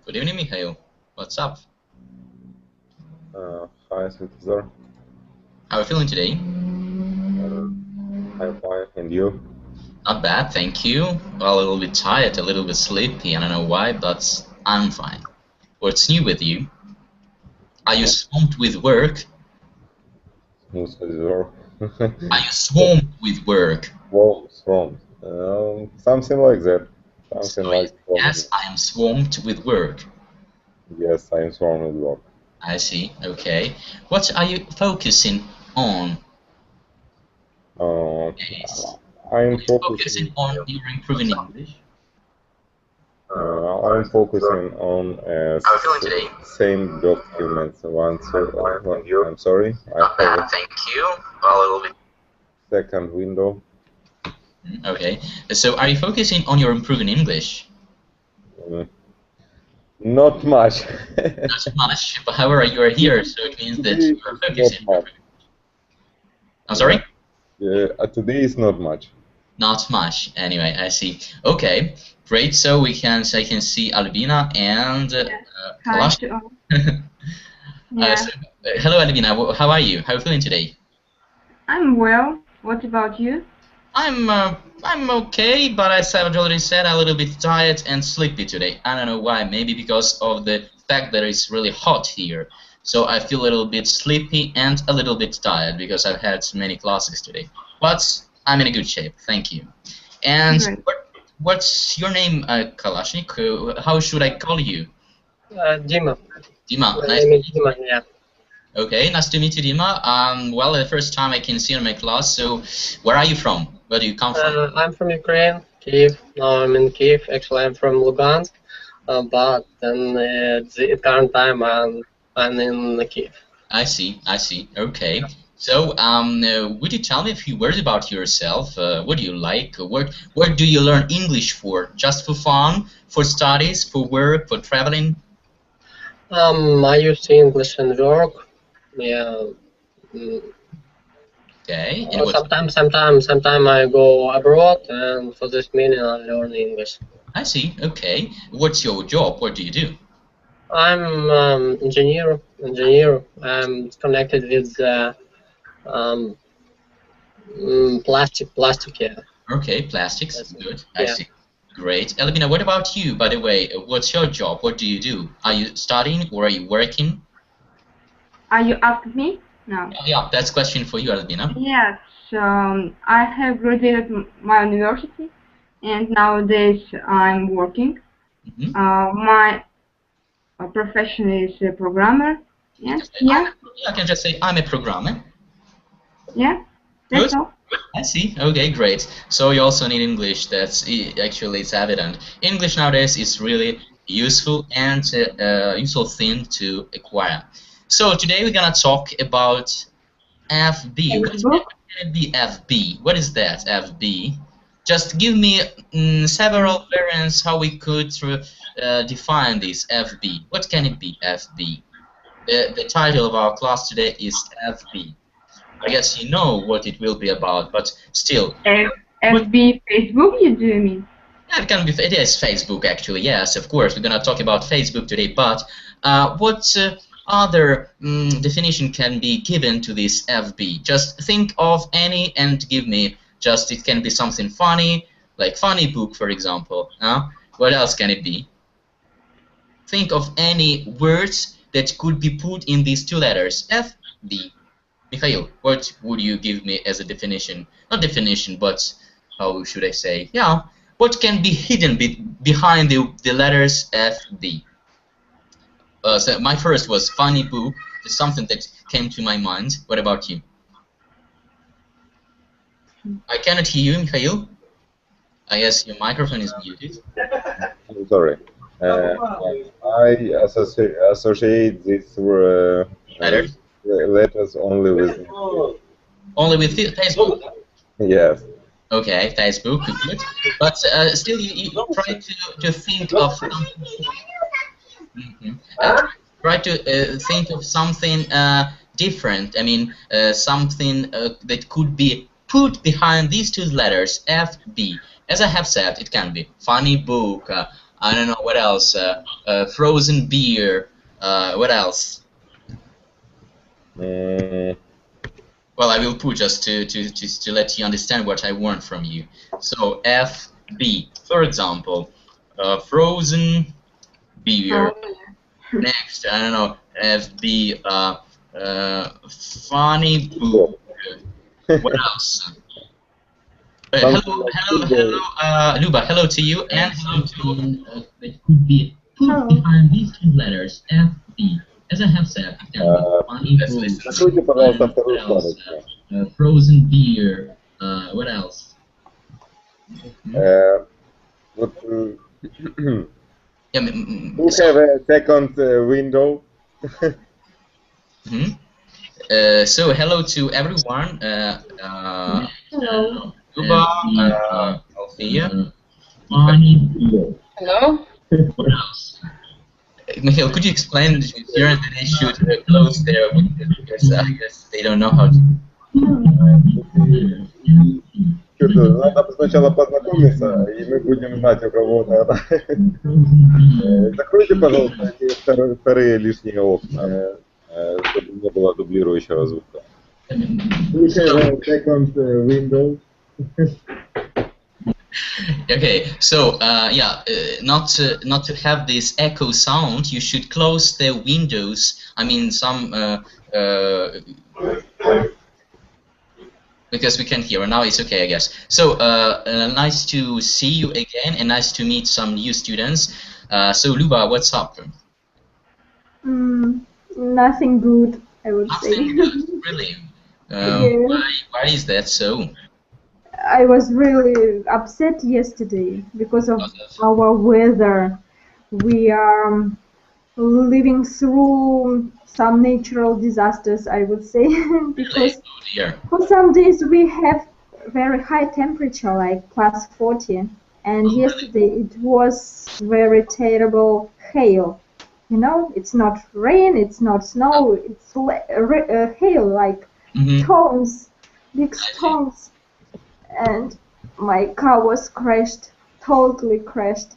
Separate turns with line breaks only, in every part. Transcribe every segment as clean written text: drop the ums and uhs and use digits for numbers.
Good evening, Mikhail. What's up?
Hi, Svetozar.
How are you feeling today?
I'm fine, and you?
Not bad, thank you. Well, a little bit tired, a little bit sleepy. I don't know why, but I'm fine. What's new with you? Are you swamped with work?
Svetozar.
Are you swamped with work?
Swamped. Something like that. Something
So,
like
yes, I am swamped with work.
Yes, I'm swamped with work.
I see, okay. What are you focusing on? Yes.
I'm
Focusing
focusing.
on your improving English?
I'm focusing on
How are you feeling today?
same documents. I'm sorry.
Not
I have
bad, thank you. Well, a little bit.
second window.
Okay, so are you focusing on your improving English?
Not much.
Not much, but however, you are here, so it means that you are focusing. I'm sorry?
Today is not much.
Not much. Anyway, I see. Okay, great. So I can see Albina and Kalash. Hello, Albina. How are you? How are you feeling today?
I'm well. What about you?
I'm okay, but as I've already said, a little bit tired and sleepy today. I don't know why. Maybe because of the fact that it's really hot here. So I feel a little bit sleepy and a little bit tired because I've had many classes today. But I'm in a good shape, thank you. And what's your name, Kalashnik? How should I call you?
Dima.
Dima,
nice to meet you. Dima, yeah.
Okay, nice to meet you, Dima. Well, the first time I can see you in my class. So, where are you from? Where do you come from?
I'm from Ukraine, Kyiv. Now I'm in Kyiv. Actually, I'm from Lugansk, but then at the current time I'm in Kyiv.
I see. I see. Okay. So, would you tell me a few words about yourself? What do you like? What do you learn English for? Just for fun? For studies? For work? For traveling?
I use English in work. Yeah.
Okay.
Sometimes I go abroad, and for this meaning I learn English.
I see. Okay. What's your job? What do you do?
I'm engineer. I'm connected with plastic. Yeah.
Okay, plastics. That's good. I see. Great. Albina, what about you, by the way? What's your job? What do you do? Are you studying or are you working?
Are you asking me? No.
Yeah, that's a question for you, Albina.
Yes. I have graduated my university, and nowadays I'm working. My profession is a programmer. Yes. Yeah.
I can just say I'm a programmer.
Yeah. That's all.
I see. Okay, great. So you also need English. That's actually it's evident. English nowadays is really useful and useful thing to acquire. So today we're gonna talk about FB. What can be FB? What is that FB? Just give me several variants how we could define this FB. What can it be? FB. The title of our class today is FB. I guess you know what it will be about, but still.
FB, Facebook, you do mean?
Yeah, it is Facebook actually, yes, of course. We're going to talk about Facebook today, but what other definition can be given to this FB? Just think of any and give me, it can be something funny, like funny book, for example. What else can it be? Think of any words that could be put in these two letters, FB. Mikhail, what would you give me as a definition? Not definition, but how should I say? Yeah, what can be hidden behind the letters FB? So my first was funny book. It's something that came to my mind. What about you? I cannot hear you, Mikhail. I guess your microphone is muted.
I'm sorry. I associate these letters only with
Facebook.
Yes.
Okay, Facebook, good. But still, you try to think of something. Try to think of something different. I mean, something that could be put behind these two letters, FB. As I have said, it can be funny book, I don't know what else. Frozen beer. What else?
Mm,
Well, I will put just to let you understand what I want from you. So FB, for example, frozen beer. Next, I don't know, FB, funny book. What else? Hello, Luba. Hello to you, and hello to. It could be put behind these two letters, FB. As I have said, it can be funny book.
Закройте, пожалуйста, вторую
What else?
вкладочку.
Frozen beer. What else?
Вот,
Yeah,
we have a second window.
So hello to everyone.
Hello.
Luba, Althea.
Hello.
What else? Mikhail, could you explain here that they should close their windows because I guess they don't know how to.
Надо сначала познакомиться, и мы будем знать у кого-то. Закройте, пожалуйста, эти вторые лишние окна, чтобы не было дублирующего звука. We have a second window.
Okay, so yeah, not to have this echo sound, you should close the windows. I mean, some because we can't hear. Now it's okay, I guess. So nice to see you again, and nice to meet some new students. So Luba, what's up?
Nothing good, I would say.
Nothing good, really.
Yeah.
Why is that so?
I was really upset yesterday because of our weather. We are living through some natural disasters, I would say, because
Oh dear.
for some days we have very high temperature, like plus 40, and yesterday it was very terrible hail. You know, it's not rain, it's not snow, it's hail, like stones, big stones, and my car was crashed, totally crashed.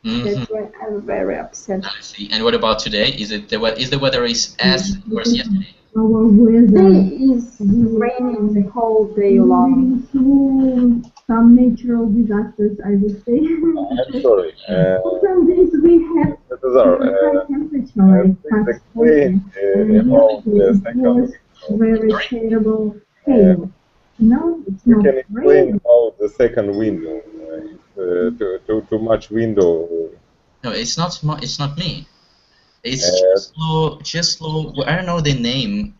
That's why I'm very upset.
I see. And what about today? Is the weather as worse yesterday?
Our weather is raining the whole day long. Some natural disasters, I would say.
I'm sorry.
Some days we have
Svetozar,
high temperature, like plus 40, and yesterday was very terrible hail. No, it's
You
not
can explain
raining.
about the second window. Too much window.
No, it's not. It's not me. It's Cheslo. I don't know the name.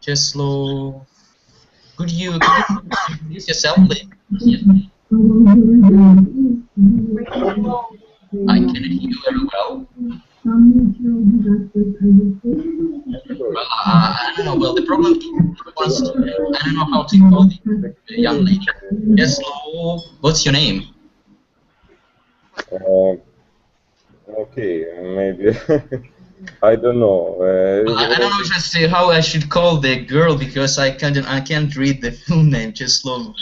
Cheslo. Could you introduce yourself, please? I cannot hear you very well. Well, I don't know. Well, the problem was I don't know how to call the young lady. Cheslo. What's your name?
Okay, maybe. I don't know.
I don't know just how I should call the girl because I can't read the full name. Just slow.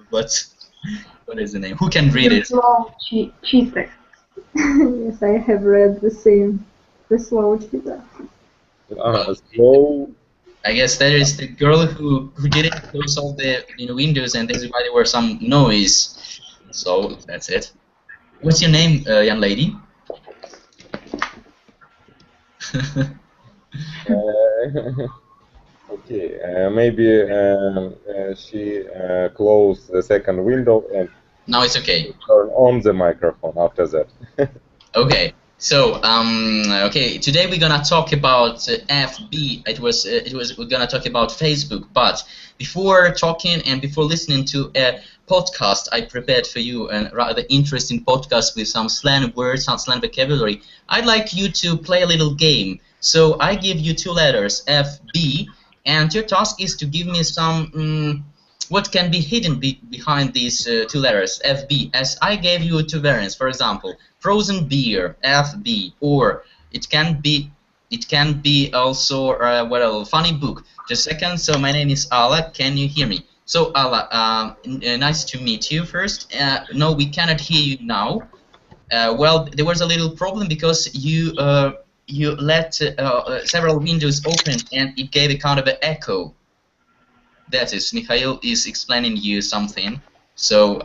What is the name? Who can read it?
Cheetah.
Yes, I have read the same. The slow cheetah.
Slow.
I guess that is the girl who didn't close all the windows and that's why there was some noise. So that's it. What's your name, young lady?
Okay, maybe she closed the second window and
Now it's okay.
turn on the microphone after that.
Okay. So okay, today we're gonna talk about FB. We're gonna talk about Facebook. But before talking and before listening to a podcast I prepared for you, a rather interesting podcast with some slang words, some slang vocabulary, I'd like you to play a little game. So I give you two letters, FB, and your task is to give me some what can be hidden behind these two letters, FB, as I gave you two variants. For example, frozen beer, FB, or it can be also what else? Funny book. Just a second. So my name is Ala. Can you hear me? So Ala, nice to meet you first. No, we cannot hear you now. Well, there was a little problem because you let several windows open and it gave a kind of an echo. That is, Mikhail is explaining you something. So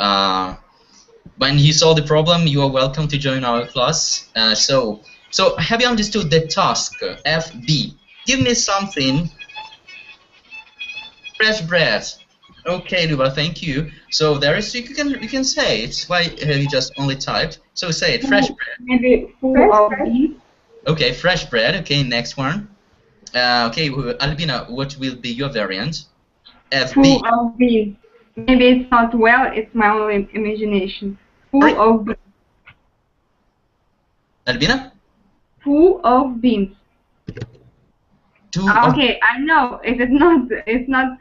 when you saw the problem, you are welcome to join our class. So have you understood the task FB? Give me something. Fresh bread. Okay, Luba, thank you. So there is, you can say it. Why you just only typed? So say it. Fresh bread.
Maybe full of beans.
Okay, fresh bread. Okay, next one. Okay, Albina, what will be your variant? FB.
Full of beans. Maybe it's not well. It's my own imagination. Full
Right.
of beans.
Albina?
Full of beans.
Okay,
I know it's not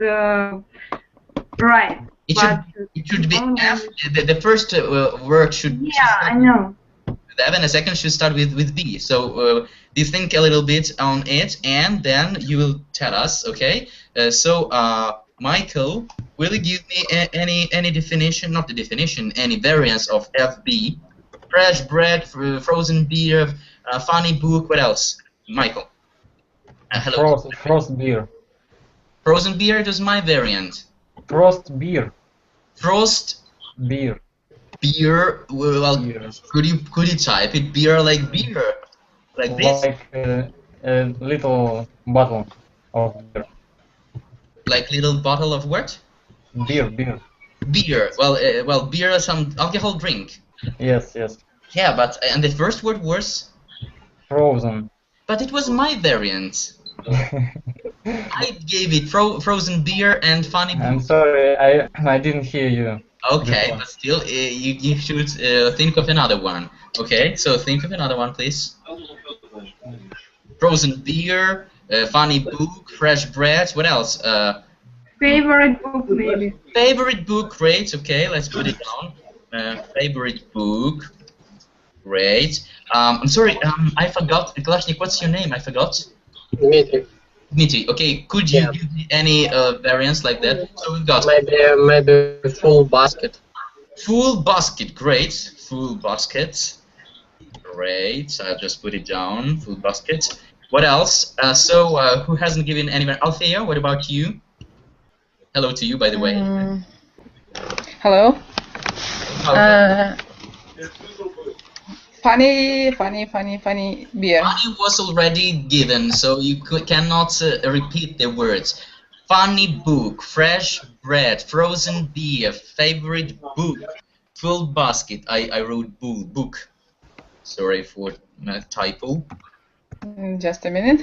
right.
it should be
only-
F. The first word should.
Yeah, I know.
The F and the second should start with B. So you think a little bit on it, and then you will tell us. Okay. Michael, will you give me any definition? Not the definition. Any variants of FB? Fresh bread, frozen beer, funny book. What else? Michael. Hello.
Frost beer.
Frozen beer is my variant.
Frost beer.
Frost
Beer.
beer. Well,
Beer.
could you type it? Beer like beer, like this,
Like a little bottle of beer.
like little bottle of what?
Beer.
Beer. Well, beer is some alcohol drink.
Yes.
Yeah, but and the first word was.
Frozen.
But it was my variant. I gave it frozen beer and funny book.
I'm sorry, I didn't hear you.
Okay,
before.
but still, you should think of another one. Okay, so think of another one, please. Frozen beer, funny book, fresh bread. What else?
Favorite book, maybe.
Favorite book, great. Okay, let's put it down. Favorite book, great. I'm sorry, I forgot. Kalashnik, what's your name? I forgot.
Dmitry.
Dmitry. Okay, could you
Yeah.
give me any variants like that? So we've got
Maybe full basket.
full basket, great. Full basket, great. I'll just put it down. Full basket. What else? Who hasn't given any? Althea, what about you? Hello to you, by the way.
Hello.
How-
Funny beer.
Funny was already given, so you cannot repeat the words. Funny book, fresh bread, frozen beer, favorite book, full basket. I wrote book. Sorry for my typo.
Just a minute.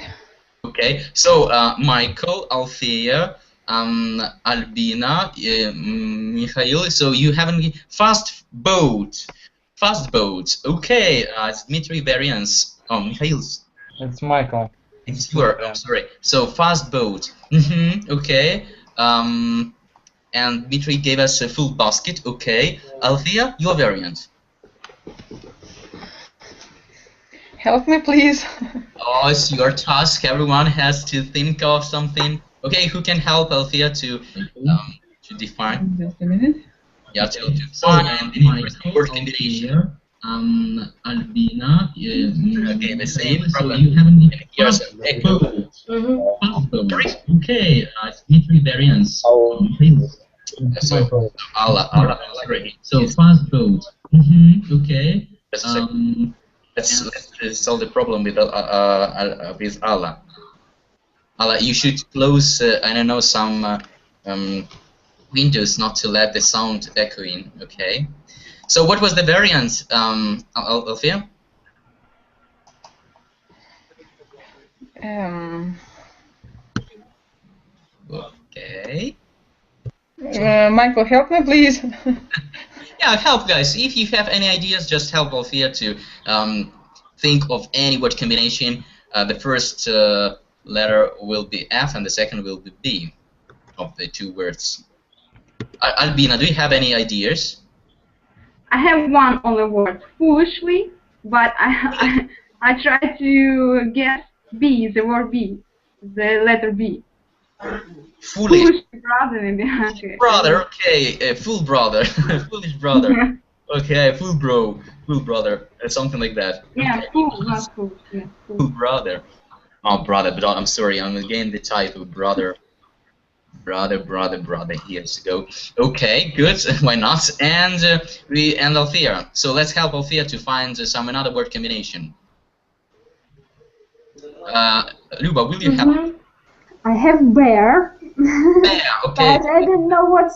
Okay, so Michael, Althea, Albina, Mikhail. So you haven't fast boat. Okay, it's Dmitry variants. Oh, Mikhail's.
It's Michael.
It's your. I'm sorry. So fast boat. Okay. And Dmitry gave us a full basket. Okay. Althea, your variant.
Help me, please.
Oh, it's your task. Everyone has to think of something. Okay, who can help Althea to define?
Just a minute.
Yeah, to define the word combination.
Albina,
Okay, the same.
so you haven't
Yes.
Okay, it's Dmitry variants. Please.
So Allah. Sorry.
So fast boat. Okay.
Let's solve the problem with Allah. Allah, you should close, I don't know, some windows not to let the sound echo in. Okay. So what was the variant, Althea? Okay.
Michael, help me, please.
Yeah, help, guys. If you have any ideas, just help Althea to think of any word combination. The first letter will be F and the second will be B of the two words. Albina, do you have any ideas?
I have one on the word foolishly, but I try to guess B, the word B, the letter B.
Foolish.
Foolish brother, maybe. Okay.
Brother, okay, fool brother, foolish brother. Okay, fool bro. Who brother? Something like that.
Yeah,
Okay.
who, not who. Yeah,
Who brother? Oh, brother, but I'm sorry, I'm again the typo. Brother. Brother. Here you go. Okay, good. Why not? And Althea. So let's help Althea to find some another word combination. Luba, will you help?
I have bear.
Bear. Okay.
But I don't know what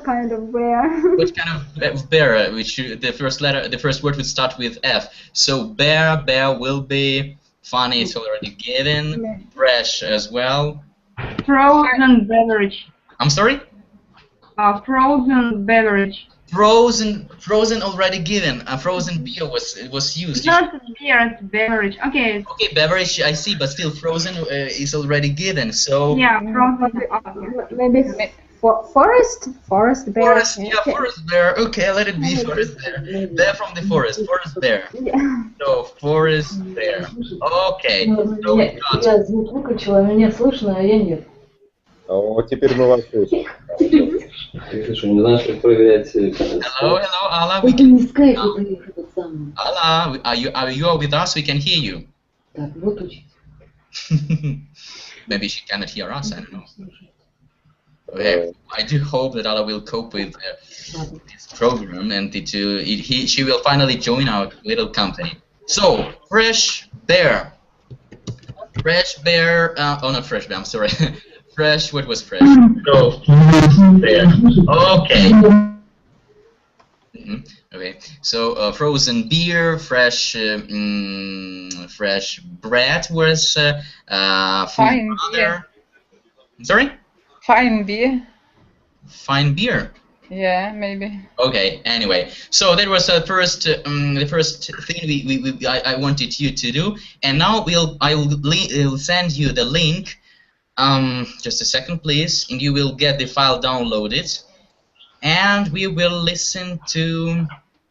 kind of bear.
What kind of bear? The first word would start with F. So bear will be funny. It's already given. Fresh as well.
Frozen beverage.
I'm sorry.
Frozen beverage.
Frozen already given. Frozen beer was used.
It's not beer, it's beverage. Okay.
Okay, beverage I see, but still frozen is already given. So
Yeah, frozen.
Maybe forest bear.
Forest, yeah, forest bear. Okay, let it be forest bear. Bear from the forest, forest bear.
Yeah.
So forest bear. Okay. So we got.
Я звук выключила, меня слышно, а я нет.
Вот теперь мы вас слышим.
Ты что, не знаешь, как проверять?
Hello, Ala.
Это не скайп, это их этот самый.
Ala, are you with us? We can hear you.
Так, выключить.
Maybe she cannot hear us. I don't know. Okay. I do hope that Ala will cope with this program and she will finally join our little company. So fresh bear. Fresh bear. Oh, not fresh bear. I'm sorry. Fresh. What was fresh? So bear. Okay. Okay. So frozen beer, fresh fresh bread was
Fine
beer. Sorry.
Fine beer.
Fine beer.
Yeah, maybe.
Okay. Anyway, so that was the first thing I wanted you to do, and now I will send you the link. Just a second, please, and you will get the file downloaded, and we will listen to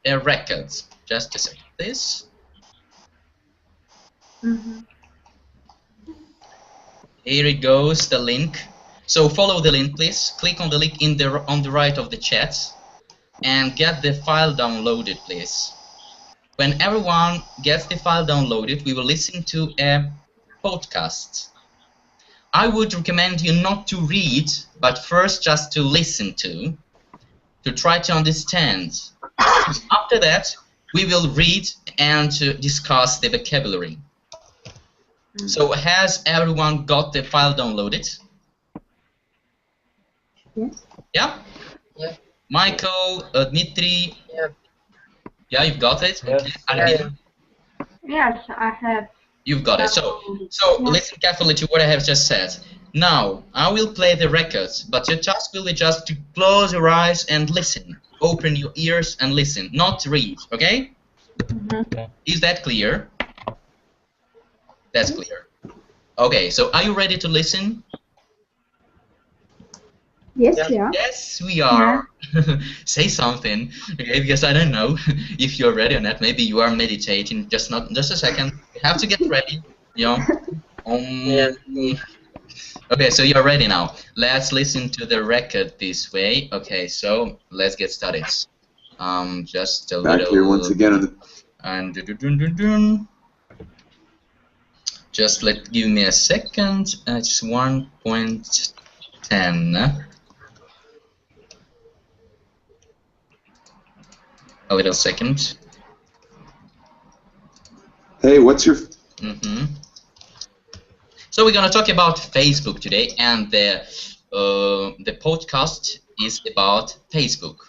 a record. Just a second, please. Here it goes, the link. So follow the link, please. Click on the link on the right of the chat, and get the file downloaded, please. When everyone gets the file downloaded, we will listen to a podcast. I would recommend you not to read, but first just to listen to try to understand. After that, we will read and discuss the vocabulary. So has everyone got the file downloaded?
Yes.
Yeah?
Yeah.
Michael, Dmitry?
Yeah.
Yeah, you've got it?
Yes.
Okay. Albina?
Yes, I have.
You've got it. So listen carefully to what I have just said. Now, I will play the records, but your task will be just to close your eyes and listen. Open your ears and listen, not read, okay? Is that clear? That's clear. Okay, so are you ready to listen?
Yes, yeah.
Yes, we are. Say something, okay? Because I don't know if you're ready or not. Maybe you are meditating. Just a second. You have to get ready. You know. Okay, so you're ready now. Let's listen to the record this way. Okay, so let's get started. Just a
Back
little.
here once again on the.
And just give me a second. It's 1.10. A little second.
Hey, what's your?
So we're gonna talk about Facebook today, and the podcast is about Facebook.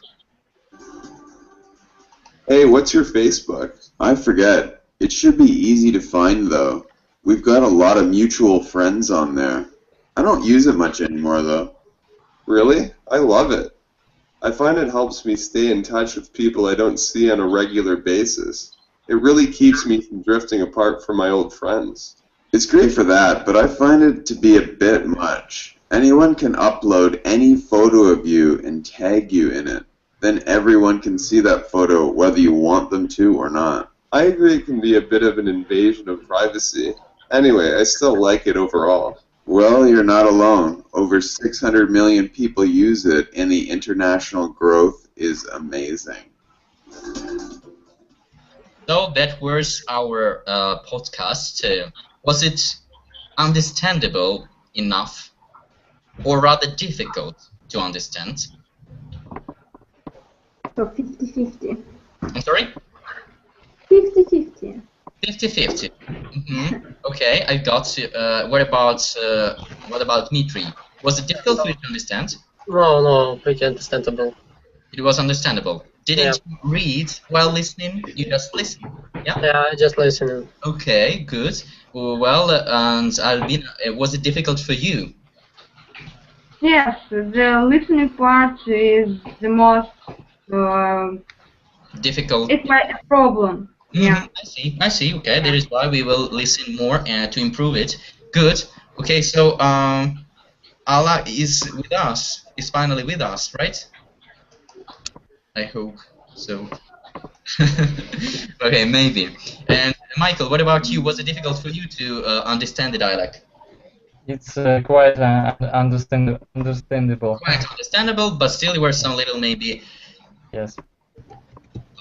Hey, what's your Facebook? I forget. It should be easy to find though. We've got a lot of mutual friends on there. I don't use it much anymore though. Really? I love it. I find it helps me stay in touch with people I don't see on a regular basis. It really keeps me from drifting apart from my old friends. It's great for that, but I find it to be a bit much. Anyone can upload any photo of you and tag you in it. Then everyone can see that photo whether you want them to or not.
I agree it can be a bit of an invasion of privacy. Anyway, I still like it overall.
Well, you're not alone. Over 600 million people use it, and the international growth is amazing.
So that was our podcast. Was it understandable enough, or rather difficult to understand?
So 50-50.
I'm sorry?
50-50.
50-50. Okay, I got you. What about Dmitry? Was it difficult for you to understand?
No, pretty understandable.
It was understandable. Didn't you read while listening? You just listened. Yeah.
Yeah, I just listening.
Okay, good. Well, and Albina, was it difficult for you?
Yes, the listening part is the most
difficult.
It's my problem. Yeah.
I see. Okay, that is why we will listen more to improve it. Good. Okay, so Allah is with us. Is finally with us, right? I hope so. Okay, maybe. And Michael, what about you? Was it difficult for you to understand the dialect?
It's quite understandable.
Quite understandable, but still there were some little maybe.
Yes.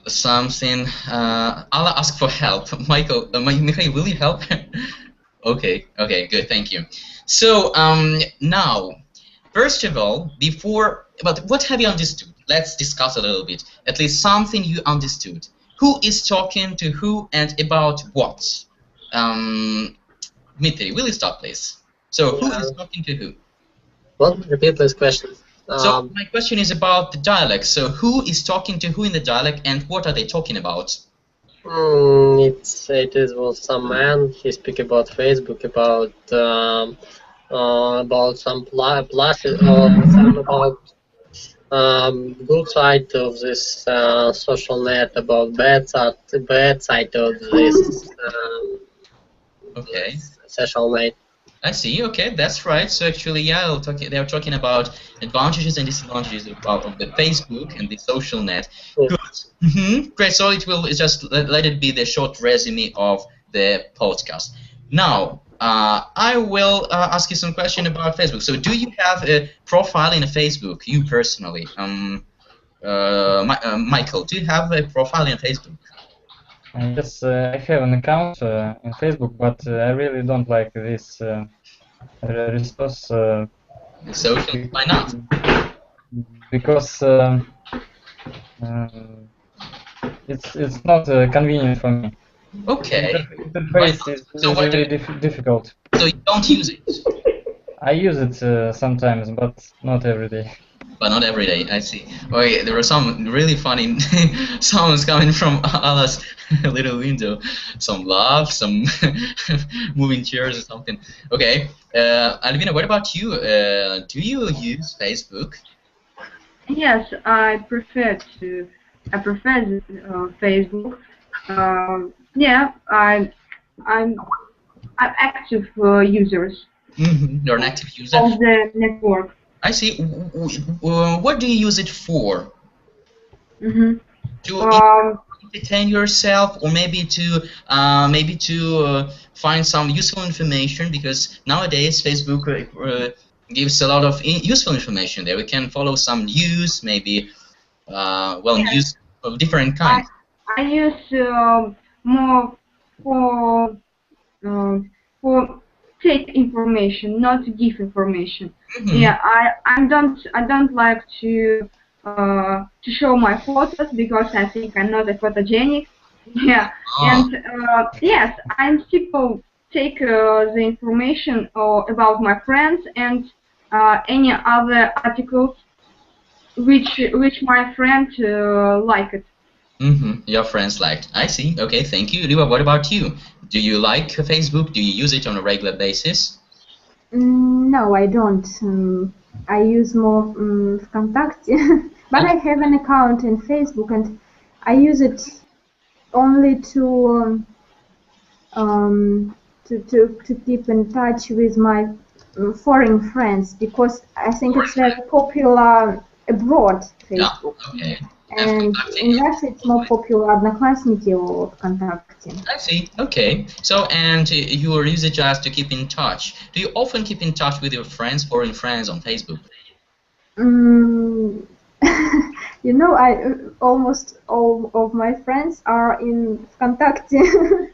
Something. I'll ask for help. Michael, Mikhail, will you help? Okay, good, thank you. So now, first of all, but what have you understood? Let's discuss a little bit. At least something you understood. Who is talking to who and about what? Dmitry, will you start, please? So who is talking to who?
Well, repeat this question.
So my question is about the dialect. So who is talking to who in the dialect, and what are they talking about?
It is some man. He speak about Facebook, about some pluses, or some about good side of this social net, about bad side of this social net.
I see. Okay, that's right. So actually, yeah, they're talking about advantages and disadvantages of the Facebook and the social net. Good. Great. So it's just let it be the short resume of the podcast. Now, I will ask you some question about Facebook. So, do you have a profile in a Facebook? You personally, Michael, do you have a profile in Facebook?
Yes, I have an account in Facebook, but I really don't like this resource.
Social? Why not?
Because it's not convenient for me.
Okay.
The interface is very difficult.
So you don't use it?
I use it sometimes, but not every day.
But not every day, I see. Okay, there are some really funny sounds coming from Allah's little window. Some laugh, some moving chairs or something. Okay, Albina, what about you? Do you use Facebook?
Yes, I prefer Facebook. Yeah, I'm active users.
You're an active user
of the network.
I see. What do you use it for? To entertain yourself, or maybe to find some useful information? Because nowadays Facebook gives a lot of useful information there. We can follow some news, maybe news of different kinds.
I use more for take information, not to give information. Yeah, I don't like to show my photos because I think I'm not a photogenic. Yeah, and yes, I'm still take the information about my friends and any other articles which my friend liked.
Your friends liked. I see. Okay, thank you. Liva, what about you? Do you like Facebook? Do you use it on a regular basis?
No, I don't. I use more Vkontakte, but I have an account in Facebook, and I use it only to keep in touch with my foreign friends, because I think it's very popular abroad, Facebook.
Okay.
And in Russia, it's more popular Одноклассники or Vkontakte.
I see. Okay. So, and you use it just to keep in touch. Do you often keep in touch with your friends, foreign friends, on Facebook?
You know, almost all of my friends are in ВКонтакте.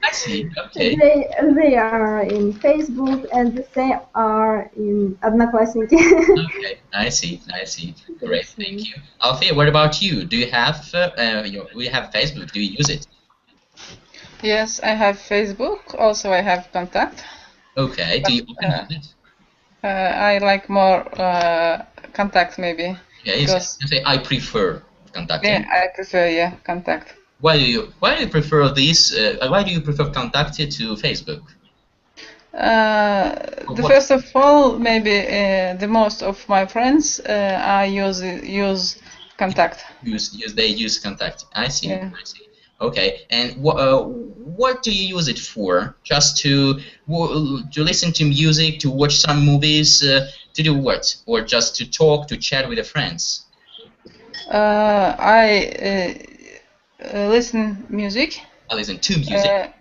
I see. Okay.
They are in Facebook and they are in Одноклассники.
Okay, I see. I see. Great, thank you. Alfia, what about you? Do you have we have Facebook? Do you use it?
Yes, I have Facebook. Also, I have Contact.
Okay. Do you often use it?
I like more Contact maybe.
Yeah, you say I prefer Contact.
Yeah, I prefer Contact.
Why do you prefer this? Why do you prefer Contact to Facebook?
First of all, maybe the most of my friends I use Contact.
They use Contact. I see.
Yeah.
I see. Okay. And what do you use it for? Just to listen to music, to watch some movies, to do what? Or just to talk, to chat with the friends?
I listen music.
I listen to music.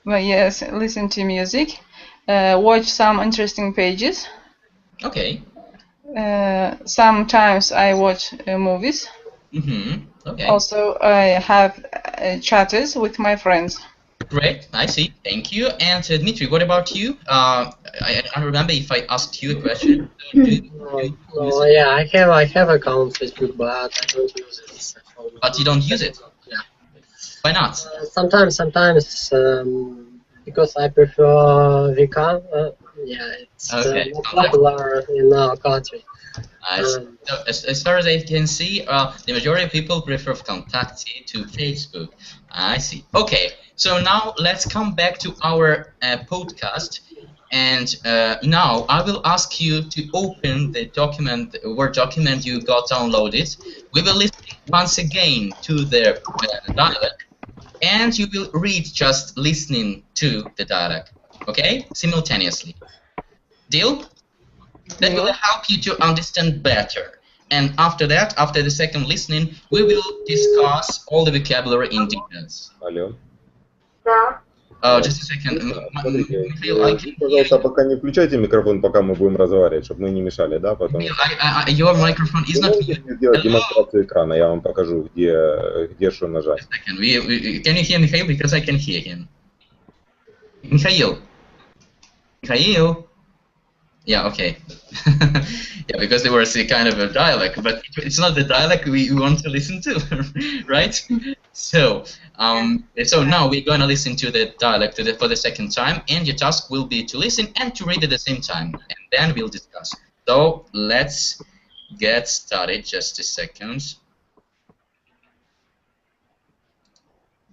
Well, yes, listen to music. Watch some interesting pages.
Okay.
Sometimes I watch movies.
Okay.
Also, I have chats with my friends.
Great, I see. Thank you. And Dmitry, what about you? I don't remember if I asked you a question.
Yeah, I have account Facebook, but I don't use it.
But you don't use it?
Yeah.
Why not?
Sometimes, because I prefer Vika. Yeah, it's more popular in our country.
So as far as I can see, the majority of people prefer Contact to Facebook. I see. Okay, so now let's come back to our podcast. And now I will ask you to open the document, Word document you got downloaded. We will listen once again to the dialogue, and you will read just listening to the dialogue, okay? Simultaneously. Deal? That will help you to understand better. And after that, after the second listening, we will discuss all the vocabulary in details.
Алло.
Да.
Just a second.
Смотрите, пожалуйста, пока не включайте микрофон, пока мы будем разговаривать, чтобы мы не мешали, да? Потом...
Your microphone is not...
сделать демонстрацию экрана, я вам покажу, где что нажать.
Can you hear Mikhail? Because I can hear him. Mikhail? Yeah, okay. Yeah, because there was a kind of a dialogue, but it's not the dialogue we want to listen to, right? So, so now we're going to listen to the dialogue for the second time, and your task will be to listen and to read at the same time, and then we'll discuss. So let's get started. Just a second.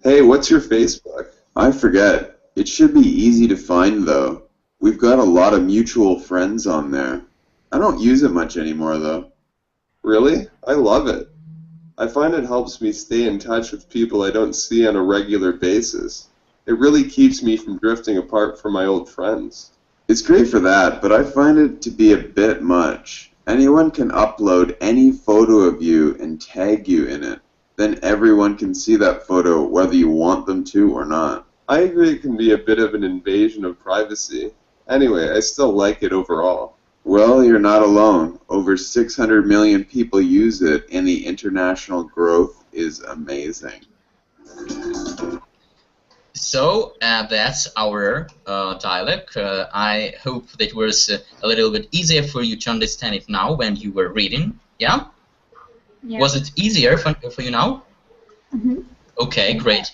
Hey, what's your Facebook? I forget. It should be easy to find, though. We've got a lot of mutual friends on there. I don't use it much anymore, though. Really? I love it. I find it helps me stay in touch with people I don't see on a regular basis. It really keeps me from drifting apart from my old friends. It's great for that, but I find it to be a bit much. Anyone can upload any photo of you and tag you in it. Then everyone can see that photo whether you want them to or not. I agree it can be a bit of an invasion of privacy. Anyway, I still like it overall. Well, you're not alone. Over 600 million people use it, and the international growth is amazing.
So that's our dialogue. I hope that was a little bit easier for you to understand it now when you were reading. Yeah?
Yeah.
Was it easier for you now?
Mm-hmm.
Okay, great.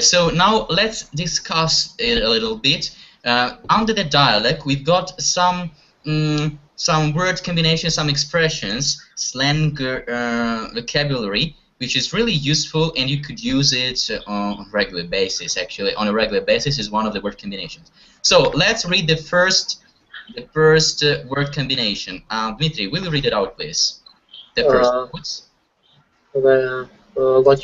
So now let's discuss it a little bit. Under the dialogue, we've got some word combinations, some expressions, slang vocabulary, which is really useful, and you could use it on a regular basis. Actually, on a regular basis is one of the word combinations. So let's read the first word combination. Dmitry, will you read it out, please? The first words.
What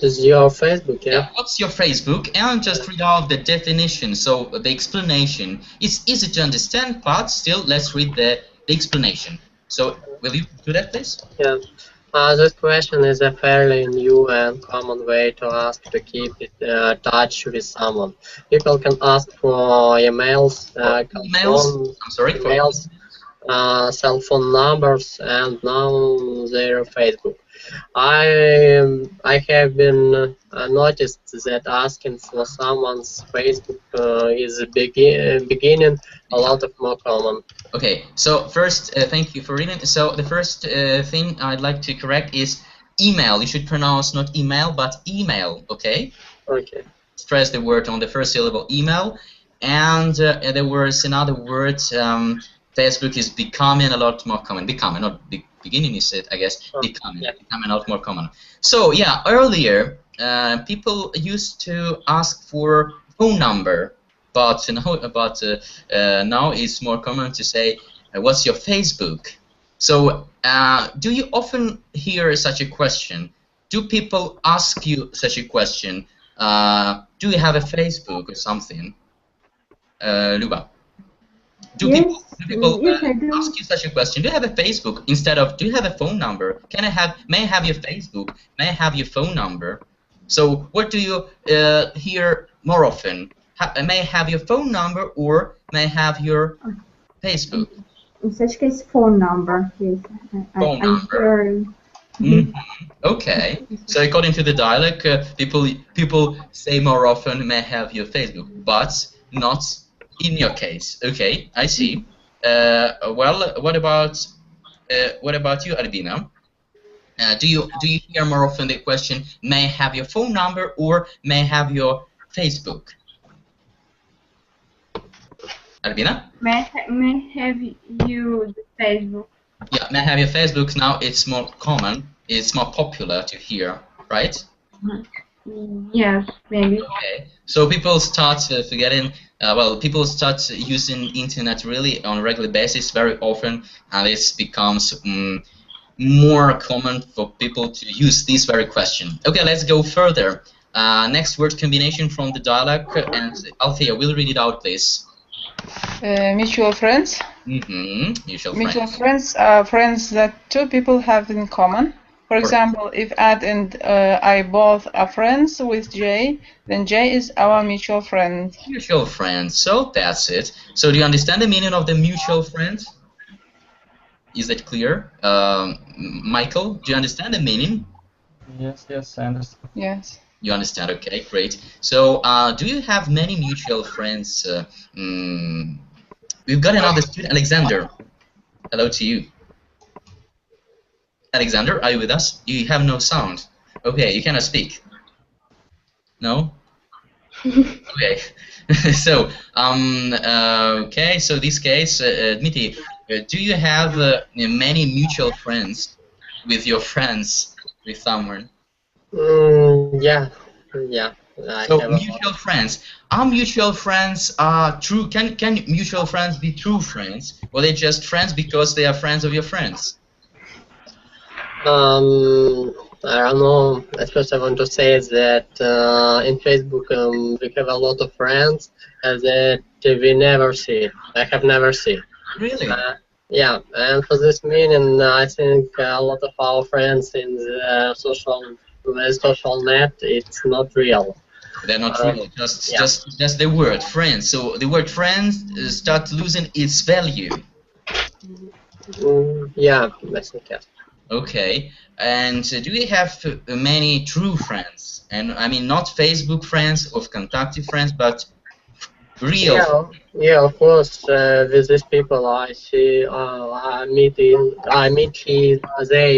is your Facebook? Yeah.
What's your Facebook? And just read out the definition, so the explanation. It's easy to understand, but still, let's read the explanation. So, will you do that, please?
Yeah. This question is a fairly new and common way to ask to keep in touch with someone. People can ask for emails, cell phone numbers, and now their Facebook. I have been noticed that asking for someone's Facebook is beginning a lot of more common.
Okay, so first, thank you for reading. So the first thing I'd like to correct is email. You should pronounce not email, but email, okay?
Okay.
Stress the word on the first syllable, email. And there was another word, Facebook is becoming a lot more common. Becoming, not beginning, you said, I guess. Becoming,
yeah.
Becoming a lot more common. So, yeah, earlier, people used to ask for phone number. But now it's more common to say, "What's your Facebook?" So, do you often hear such a question? Do people ask you such a question? Do you have a Facebook or something? Luba, do people ask you such a question? Do you have a Facebook instead of "Do you have a phone number?" May I have your Facebook? May I have your phone number? So, what do you hear more often? May I have your phone number or may I have your Facebook?
In such case, phone number. Yes.
Phone number. Okay. So according to the dialect, people say more often, "May I have your Facebook?" but not in your case. Okay, I see. Well, what about you, Albina? Do you hear more often the question, "May I have your phone number?" or "May I have your Facebook?" Albina?
May I have you the Facebook?
Yeah, may I have your Facebook? Now it's more common, it's more popular to hear, right?
Yes, maybe.
Okay, so people start forgetting, people start using internet really on a regular basis very often, and it becomes more common for people to use this very question. Okay, let's go further. Next word combination from the dialect, and Althea will read it out, please.
Mutual friends.
Mutual
friends are friends that two people have in common. For example, if Ed and I both are friends with Jay, then Jay is our mutual friend.
Mutual friends, so that's it. So do you understand the meaning of the mutual friend? Is that clear? Michael, do you understand the meaning?
Yes, I understand.
Yes.
You understand, okay, great. So, do you have many mutual friends? We've got another student, Alexander. Hello to you. Alexander, are you with us? You have no sound. Okay, you cannot speak. No? Okay. So, okay, so this case, Dmitry, do you have many mutual friends with your friends, with someone?
Yeah.
So mutual friends. Are mutual friends true? Can mutual friends be true friends, or they just friends because they are friends of your friends?
I don't know. At first, I want to say that in Facebook we have a lot of friends that we never see. I have never seen.
Really?
Yeah, and for this meaning, I think a lot of our friends in the social net, it's not real.
They're not real. Just the word friends. So the word friends start losing its value.
Yeah, I think yes.
Okay. And do you have many true friends? And I mean not Facebook friends or contacted friends, but real.
Yeah, of course. With these people, I see, I meet they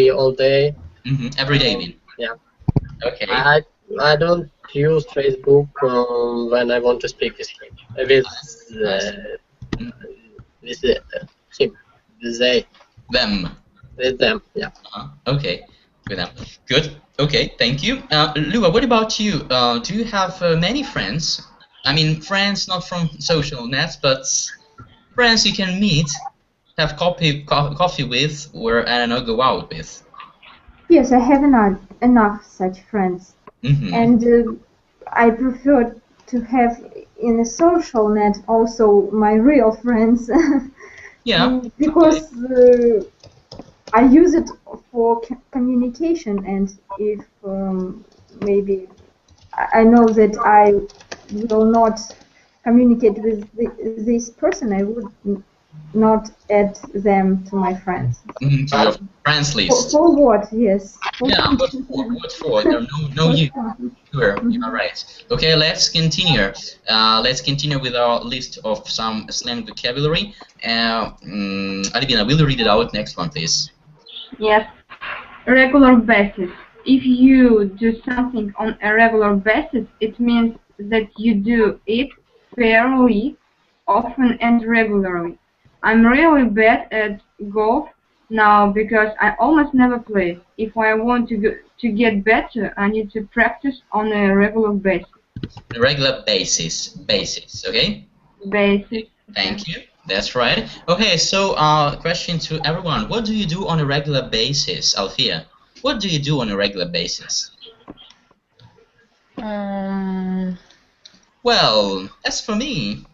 all day.
Every day, I mean.
Yeah.
Okay.
I don't use Facebook when I want to speak with him. With him. With they.
Them.
With them. Yeah.
Okay. With them. Good. Okay. Thank you. Lua, what about you? Do you have many friends? I mean, friends not from social nets, but friends you can meet, have coffee with, or I don't know, go out with.
Yes, I have enough such friends, and I prefer to have in a social net also my real friends.
Yeah.
Because I use it for communication, and if maybe I know that I will not communicate with this person, I would not add them to my friends.
To your friends list.
For what? Yes.
Yeah, but what for? There are no you. Sure, you are right. Okay, let's continue. Let's continue with our list of some slang vocabulary. Albina, will you read it out? Next one, please.
Yes. Regular basis. If you do something on a regular basis, it means that you do it fairly, often and regularly. I'm really bad at golf now because I almost never play. If I want to get better, I need to practice on a regular basis.
A regular basis, okay?
Basis.
Thank you. That's right. Okay, so question to everyone. What do you do on a regular basis, Alfia? What do you do on a regular basis? Well, as for me...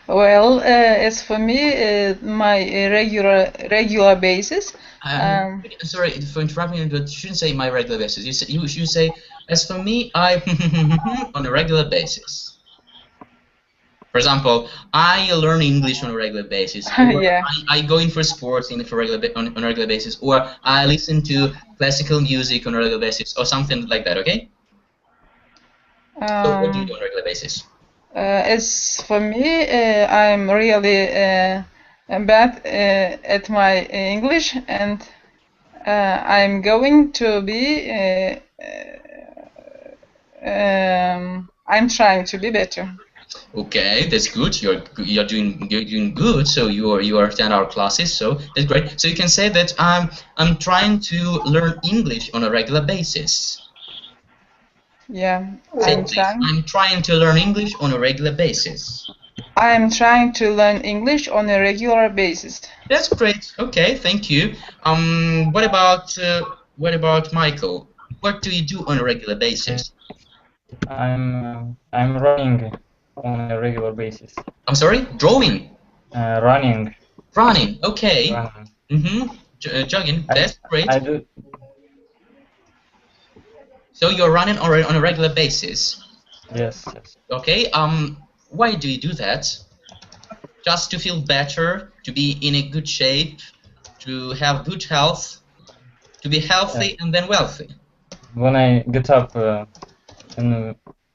Well, as for me, my regular basis...
sorry for interrupting, but you shouldn't say my regular basis. You should say, as for me, I... on a regular basis. For example, I learn English on a regular basis, or
yeah.
I go in for sports on a regular basis, or I listen to classical music on a regular basis, or something like that, okay? So what do you do on a regular basis?
As for me, I'm really bad at my English, and I'm going to be... I'm trying to be better.
Okay, that's good. You're doing good. So you attend our classes. So that's great. So you can say that I'm trying to learn English on a regular basis.
Yeah,
I'm trying to learn English on a regular basis.
I'm trying to learn English on a regular basis.
That's great. Okay, thank you. What about Michael? What do you do on a regular basis?
I'm running on a regular basis.
I'm sorry? Drawing?
Running.
Running, okay.
Running.
Jogging, that's great.
I do.
So you're running on a regular basis?
Yes.
Okay, why do you do that? Just to feel better, to be in a good shape, to have good health, to be healthy and then wealthy?
When I get up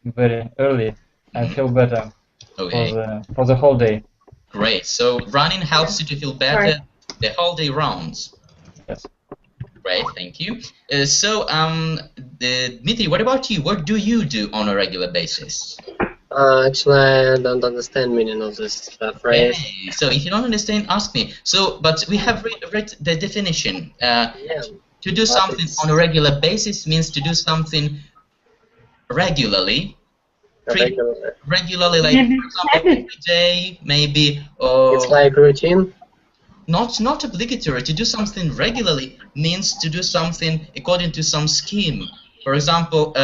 very early, I feel better for the whole day.
Great. So running helps you to feel better the whole day round.
Yes.
Great. Thank you. Dmitry, what about you? What do you do on a regular basis?
Actually, I don't understand meaning of this phrase.
Okay. So if you don't understand, ask me. So, but we have read the definition. To do something on a regular basis means to do something regularly. Regularly, like for example, every day, maybe.
It's like routine.
Not obligatory. To do something regularly means to do something according to some scheme. For example,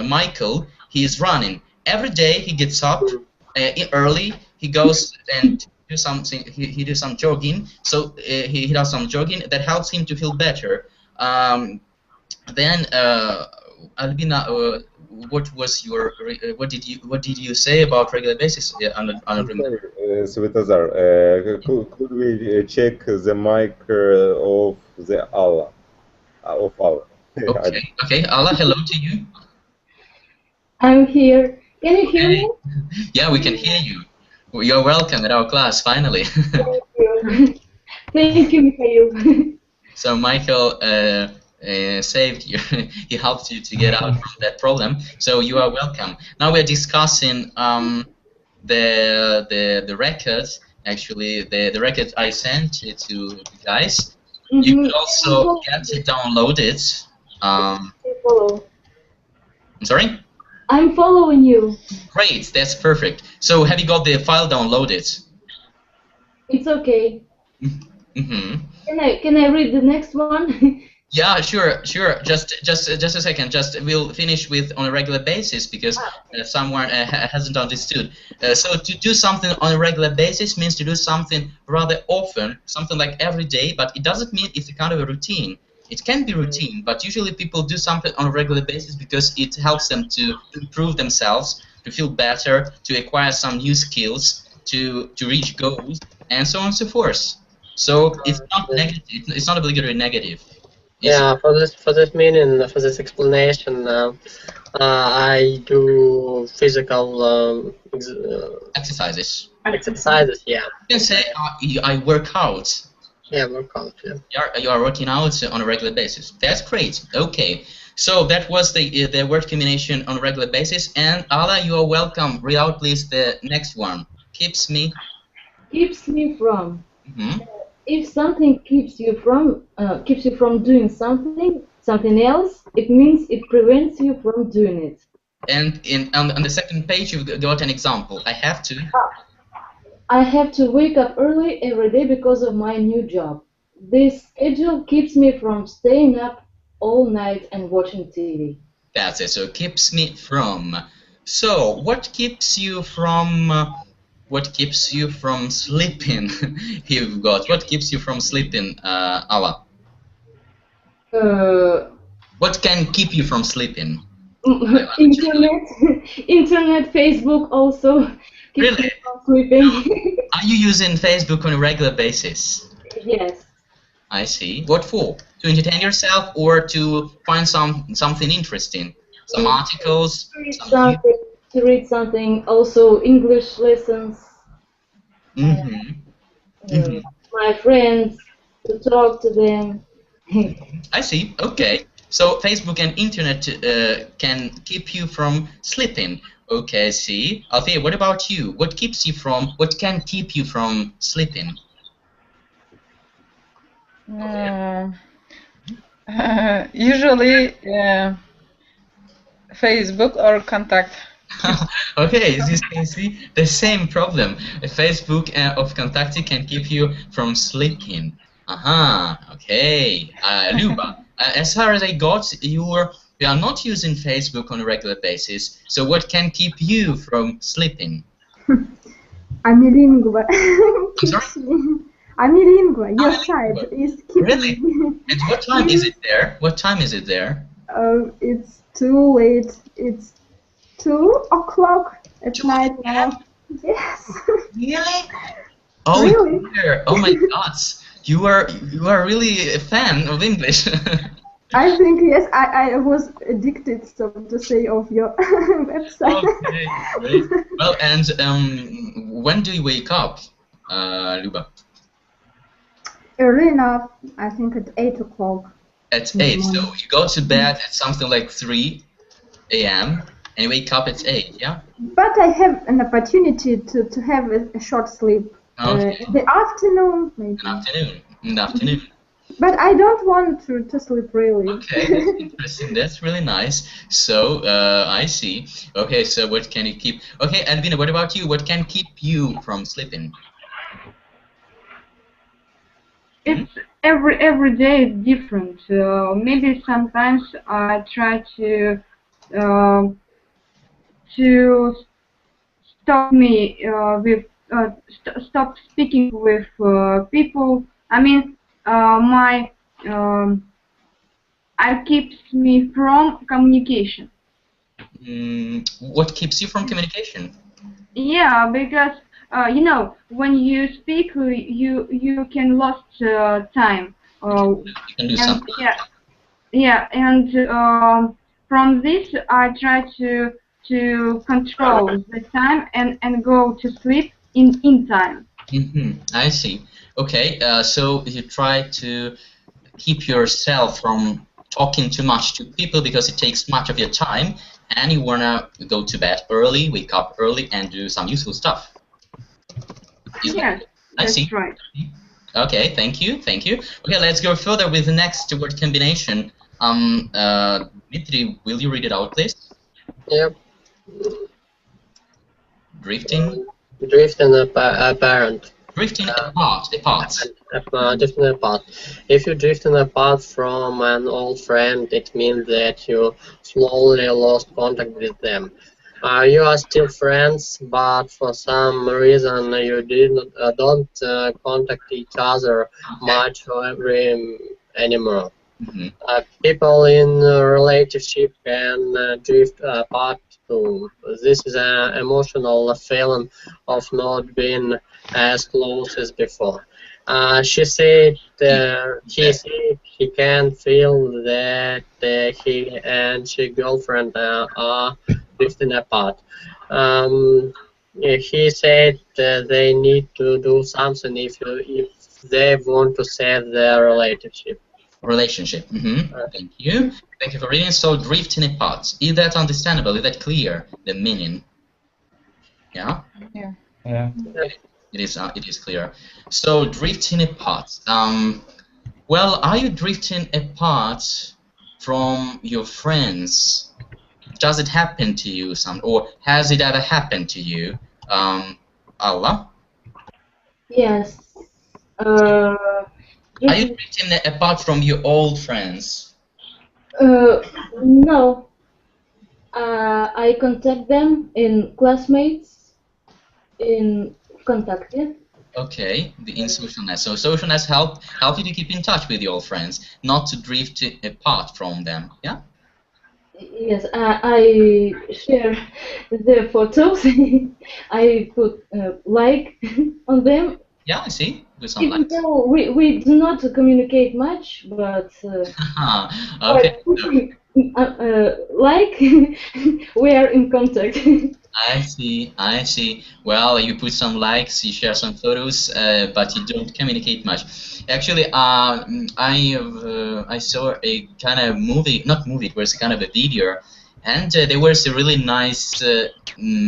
Michael, he is running every day. He gets up early. He goes and do something. He does some jogging. So he does some jogging that helps him to feel better. Then Albina, what was your what did you say about regular basis?
Svetozar, could we check the mic of the Allah?
Okay, Allah, hello to you.
I'm here. Can you hear me?
Yeah, we can hear you. You're welcome at our class, finally.
Thank you. Thank you, Mikhail.
So Michael saved you. He helped you to get out from that problem. So you are welcome. Now we're discussing the records. Actually, the record I sent to you guys. You could also get it downloaded. I'm sorry?
I'm following you.
Great, that's perfect. So have you got the file downloaded?
It's okay.
Mm-hmm.
Can I read the next one?
Yeah, sure. Just a second. We'll finish with on a regular basis because someone hasn't understood. So to do something on a regular basis means to do something rather often, something like every day. But it doesn't mean it's a kind of a routine. It can be routine, but usually people do something on a regular basis because it helps them to improve themselves, to feel better, to acquire some new skills, to reach goals. and so on and so forth. So it's not negative. It's not obligatory negative.
Yeah, for this meaning, for this explanation, I do physical
exercises.
Exercises, yeah.
You can say I work out.
Yeah, workout. Yeah.
You are working out on a regular basis. That's great. Okay. So that was the word combination on a regular basis. And Ala, you are welcome. Read out, please, the next one. Keeps me.
Keeps me from.
Mm-hmm.
If something keeps you from doing something else, it means it prevents you from doing it.
And on the second page, you've got an example. I have to.
I have to wake up early every day because of my new job. This schedule keeps me from staying up all night and watching TV.
That's it. So keeps me from. So what keeps you from? What keeps you from sleeping? You've got. What keeps you from sleeping, Ala? What can keep you from sleeping?
Internet, Facebook also.
Really?
Sleeping.
Are you using Facebook on a regular basis?
Yes.
I see. What for? To entertain yourself or to find something interesting? Some articles?
To read something. Also English lessons.
Mm-hmm.
My friends, to talk to them.
I see. Okay. So Facebook and internet can keep you from sleeping. Okay, see. Alfia, what about you? What can keep you from sleeping?
Usually Facebook or contact.
Okay, as you can see, the same problem. Facebook of Contacti can keep you from sleeping. Okay. Luba, as far as I got, you are not using Facebook on a regular basis, so what can keep you from sleeping?
Amilingo.
Amilingo,
your side is keeping
Really? And what time is it there? What time is it there?
It's too late. It's 2 o'clock at night now. Yes.
Really? Oh,
really?
Dear. Oh my God! You are really a fan of English.
I think yes. I was addicted, so to say, of your website.
Okay, great. Well, and when do you wake up, Luba?
Early enough. I think at 8 o'clock.
At 8. So you go to bed at something like 3 a.m. and you wake up at 8. Yeah.
But I have an opportunity to have a short sleep.
Okay.
In the afternoon, maybe.
In the afternoon.
But I don't want to sleep really.
Okay, that's interesting. That's really nice. So, I see. Okay, so what can you keep? Okay, Albina, what about you? What can keep you from sleeping?
It's every day is different. Maybe sometimes I try to stop me with stop speaking with people. I mean, it keeps me from communication.
What keeps you from communication?
Yeah, because you know, when you speak, you can lose time.
You can do something.
Yeah, and from this I try to control the time and go to sleep in time.
I see. Okay, so you try to keep yourself from talking too much to people because it takes much of your time, and you wanna go to bed early, wake up early, and do some useful stuff.
Yes, that's right.
Okay, thank you. Okay, let's go further with the next word combination. Dmitry, will you read it out, please?
Yep.
Drifting.
Drifting apparent.
Drifting apart.
Drifting apart. If you're drifting apart from an old friend, it means that you slowly lost contact with them. You are still friends, but for some reason you don't contact each other much or anymore. People in a relationship can drift apart too. This is an emotional feeling of not being as close as before. She said he can feel that he and his girlfriend are drifting apart. He said they need to do something if they want to save their relationship.
Thank you. Thank you for reading. So, drifting apart. Is that understandable? Is that clear? The meaning? Yeah.
Yeah.
Yeah.
It is clear. So, drifting apart. Well, are you drifting apart from your friends? Does it happen to you, or has it ever happened to you, Allah?
Yes.
Are you drifting apart from your old friends?
No. I contact them in classmates, in contacted.
Okay, in socialness. So socialness help you to keep in touch with your old friends, not to drift apart from them. Yeah.
Yes, I share the photos. I put like on them.
Yeah, I see. With some
Even
likes.
though we do not communicate much, but
okay.
like we are in contact.
I see. I see. Well, you put some likes, you share some photos, but you don't communicate much. Actually, I saw a kind of movie, not movie, it was kind of a video, and there was a really nice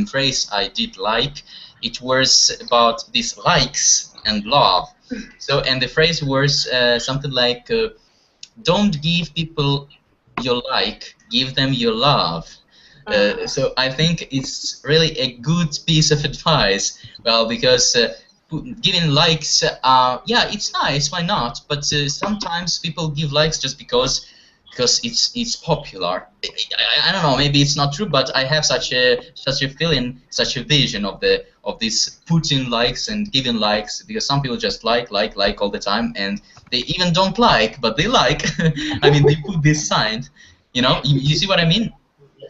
phrase I did like. It was about these likes and love. So, and the phrase was something like, "Don't give people your like, give them your love." So I think it's really a good piece of advice. Well, because giving likes, yeah, it's nice. Why not? But sometimes people give likes just because it's popular. I don't know. Maybe it's not true, but I have such a feeling, such a vision of this putting likes and giving likes, because some people just like all the time, and they even don't like, but they like. I mean, they put this sign. You know, you see what I mean?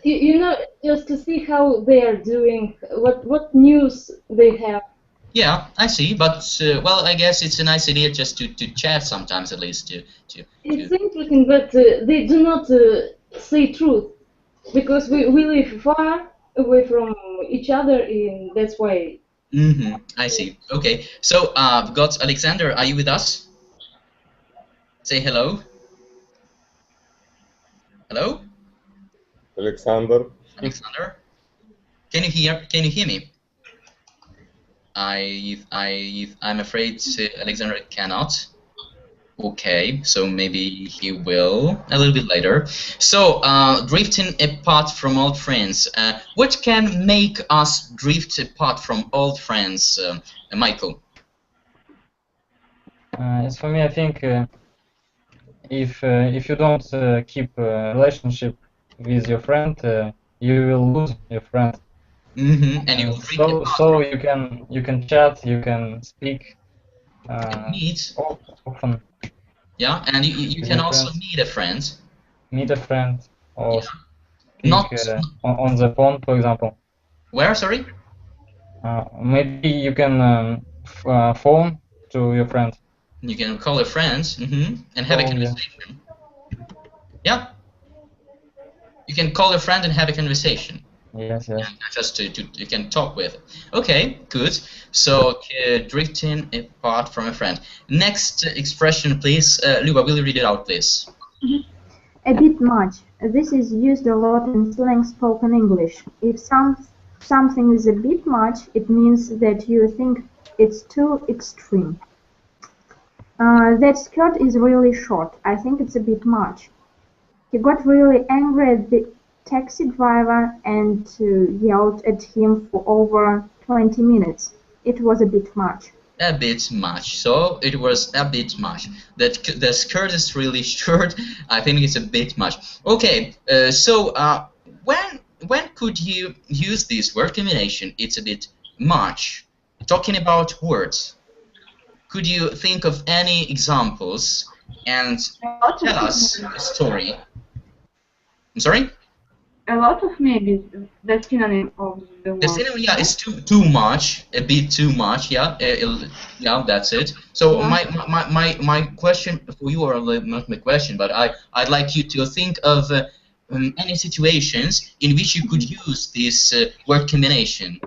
You know, just to see how they are doing, what news they have.
Yeah, I see, but well, I guess it's a nice idea just to chat sometimes, at least
It's interesting, but they do not say truth, because we live far away from each other, and that's why.
I see. Okay, so we've got Alexander. Are you with us? Say hello. Hello.
Alexander.
Alexander. Can you hear me? I'm afraid Alexander cannot. Okay, so maybe he will a little bit later. So, drifting apart from old friends. What can make us drift apart from old friends, Michael?
As for me, I think if you don't keep a relationship with your friend, you will lose your friend.
And you will drift apart.
So you can chat, you can speak
meet
often.
Yeah, and you can also meet a friend.
Meet a friend, or
yeah.
speak on the phone, for example.
Where, sorry?
Maybe you can phone to your friend.
You can call a friend and have a conversation. Yeah. You can call a friend and have a conversation.
Yes, yes.
Yeah, just you can talk with. Okay, good. So drifting apart from a friend. Next expression, please. Luba, will you read it out, please?
A bit much. This is used a lot in slang spoken English. If something is a bit much, it means that you think it's too extreme. That skirt is really short. I think it's a bit much. He got really angry at the taxi driver and yelled at him for over 20 minutes. It was a bit much.
A bit much. So it was a bit much. The skirt is really short. I think it's a bit much. Okay. So when could you use this word combination? It's a bit much. Talking about words. Could you think of any examples and tell us a story? I'm sorry?
a lot of maybe the synonym of the word.
The synonym, yeah, is too much, a bit too much, yeah, yeah, that's it. So my question for you, or not my question, but I'd like you to think of any situations in which you could use this word combination,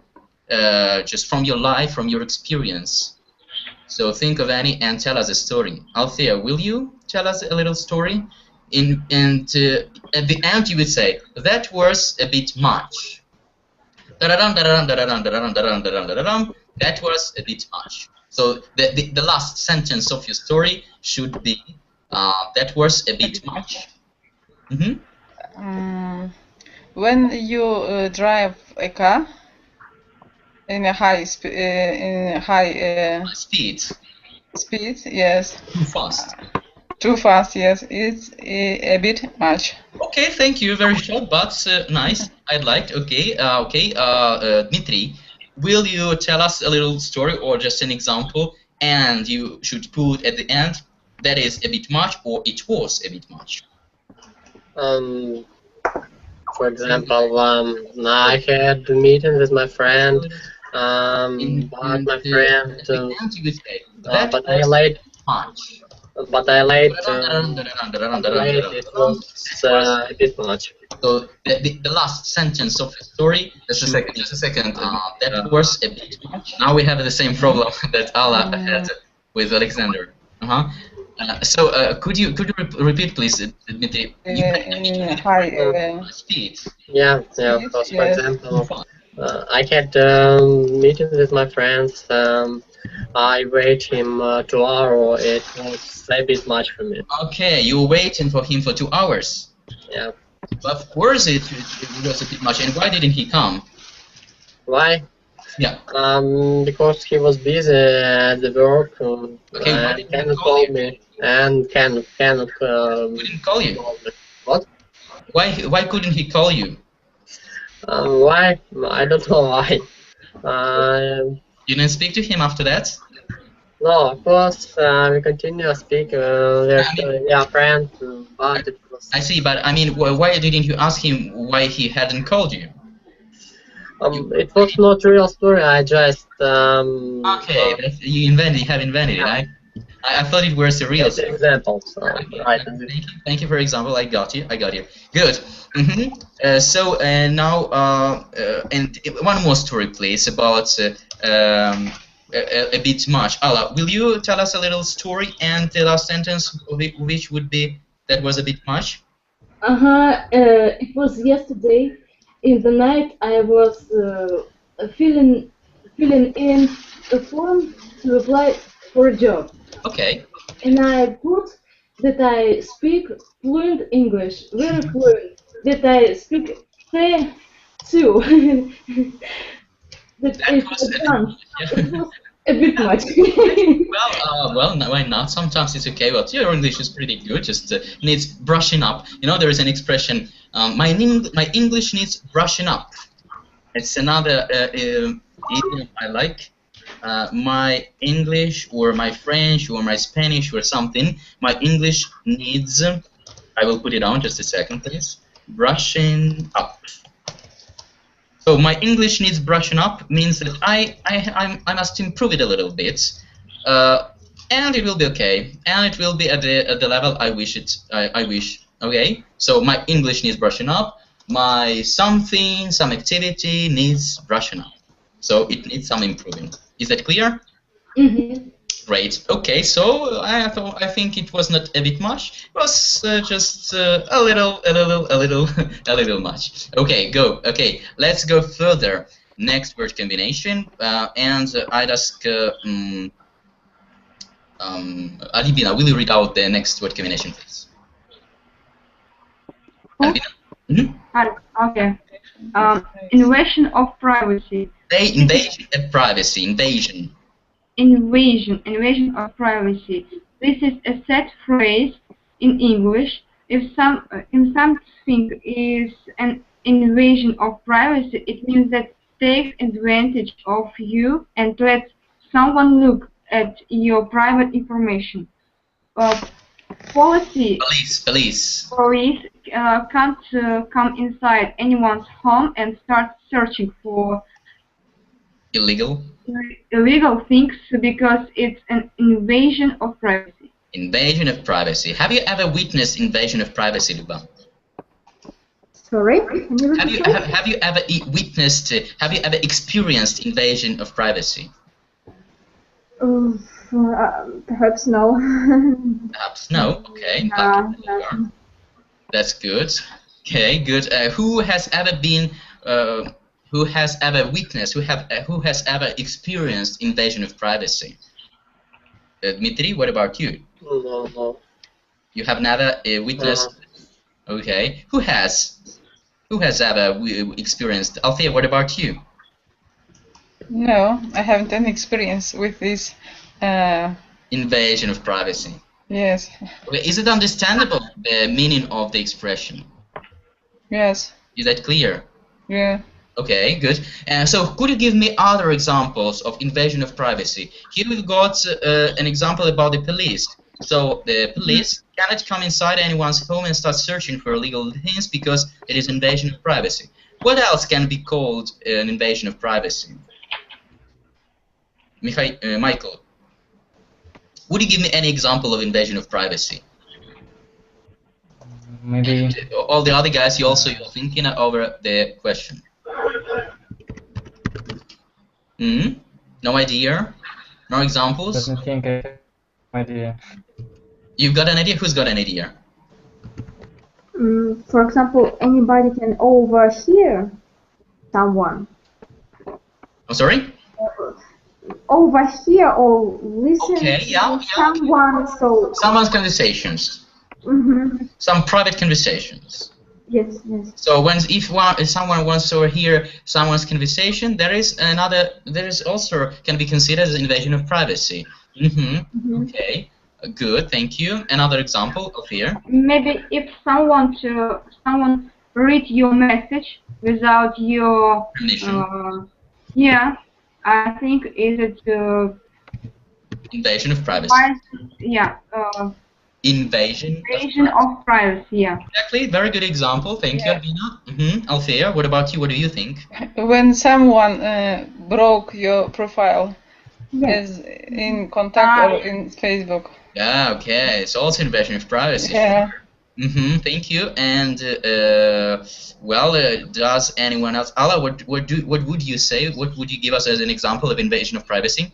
just from your life, from your experience. So think of any and tell us a story. Althea, will you tell us a little story? And at the end you would say, that was a bit much. That was a bit much. So the last sentence of your story should be, that was a bit much.
When you drive a car in a high speed, speed, yes.
Too fast.
Too fast, yes. It's a bit much.
Okay, thank you. Very short, but nice. I'd like. Okay, Dmitry, will you tell us a little story or just an example? And you should put at the end, that is a bit much, or it was a bit much.
For example, I had a meeting with my friend, but my friend, but I late. But I late. It was a bit much.
So the last sentence of the story. Just a second. That was a bit much. Now we have the same problem that Ala had with Alexander. So could you repeat, please, Dmitry?
High
speed. Yeah. Because, for example, I had a meeting with my friends. I wait him 2 hours. It was a bit much for me.
Okay, you were waiting for him for 2 hours.
Yeah.
Of course, it was a bit much. And why didn't he come?
Why?
Yeah.
Because he was busy at the work.
Okay,
he cannot call me and cannot.
Couldn't call you.
What?
Why couldn't he call you?
Why? I don't know why.
You didn't speak to him after that?
No, of course, we continue to speak. We're friends, but it was...
I see, but I mean, why didn't you ask him why he hadn't called you?
It was not a real story, I just...
okay, you have invented it. I thought it was a real story.
Examples, right.
Thank you for example, I got you. Good. So now, and one more story, please, about a bit much. Ala, will you tell us a little story and the last sentence, which would be that was a bit much?
It was yesterday. In the night, I was filling in a form to apply for a job.
Okay.
And I put that I speak fluent English, very fluent. That I speak C2. That it was advanced. It was a bit much.
Well, why not? Sometimes it's okay. Well, your English is pretty good. Just needs brushing up. You know, there is an expression. My English needs brushing up. It's another idiom I like. My English or my French or my Spanish or something. My English needs. I will put it on just a second, please. Brushing up. So my English needs brushing up means that I must improve it a little bit, and it will be okay, and it will be at the level I wish it. I wish. Okay. So my English needs brushing up. My some activity needs brushing up. So it needs some improving. Is that clear?
Mm-hmm.
Great. Okay. So I think it was not a bit much. It was just a little much. Okay. Go. Okay. Let's go further. Next word combination. And I'd ask Alibina, will you read out the next word combination, please? Alibina. Mm-hmm.
Okay. Invasion of privacy.
Invasion of privacy.
Invasion of privacy. This is a set phrase in English. If something is an invasion of privacy, it means that takes advantage of you and lets someone look at your private information. Police can't come inside anyone's home and start searching for
illegal
things because it's an invasion of privacy.
Invasion of privacy. Have you ever witnessed invasion of privacy, Luba?
Sorry? Can you repeat it?
Have you ever witnessed? Have you ever experienced invasion of privacy?
Perhaps no.
Perhaps no. Okay.
No.
That's good. Okay, good. Who has ever been? Who has ever witnessed? Who has ever experienced invasion of privacy? Dmitry, what about you?
No.
You have never witnessed. Okay. Who has? Who has ever experienced? Althea, what about you?
No, I haven't any experience with this.
Invasion of privacy.
Yes.
Okay, is it understandable, the meaning of the expression?
Yes.
Is that clear?
Yeah.
Okay, good. So could you give me other examples of invasion of privacy? Here we've got an example about the police. So the police cannot come inside anyone's home and start searching for illegal things because it is invasion of privacy. What else can be called an invasion of privacy? Michael, would you give me any example of invasion of privacy?
Maybe.
And all the other guys, you're thinking over the question. No idea? No examples?
Doesn't think I have no idea.
You've got an idea? Who's got an idea?
For example, anybody can overhear someone.
I'm sorry?
Overhear or listen
to
someone. So
someone's conversations. Some private conversations.
Yes.
So if someone wants to overhear someone's conversation, there is also can be considered as invasion of privacy. Okay, good, thank you. Another example of here.
Maybe if someone read your message without your
permission.
Yeah, I think is it
invasion of privacy. Invasion
of privacy, yeah.
Exactly, very good example. Thank you, Albina. Althea, what about you? What do you think?
When someone broke your profile, as in contact or in Facebook.
Yeah, okay. It's also invasion of privacy.
Yeah.
Thank you. And does anyone else? Ala, what would you say? What would you give us as an example of invasion of privacy?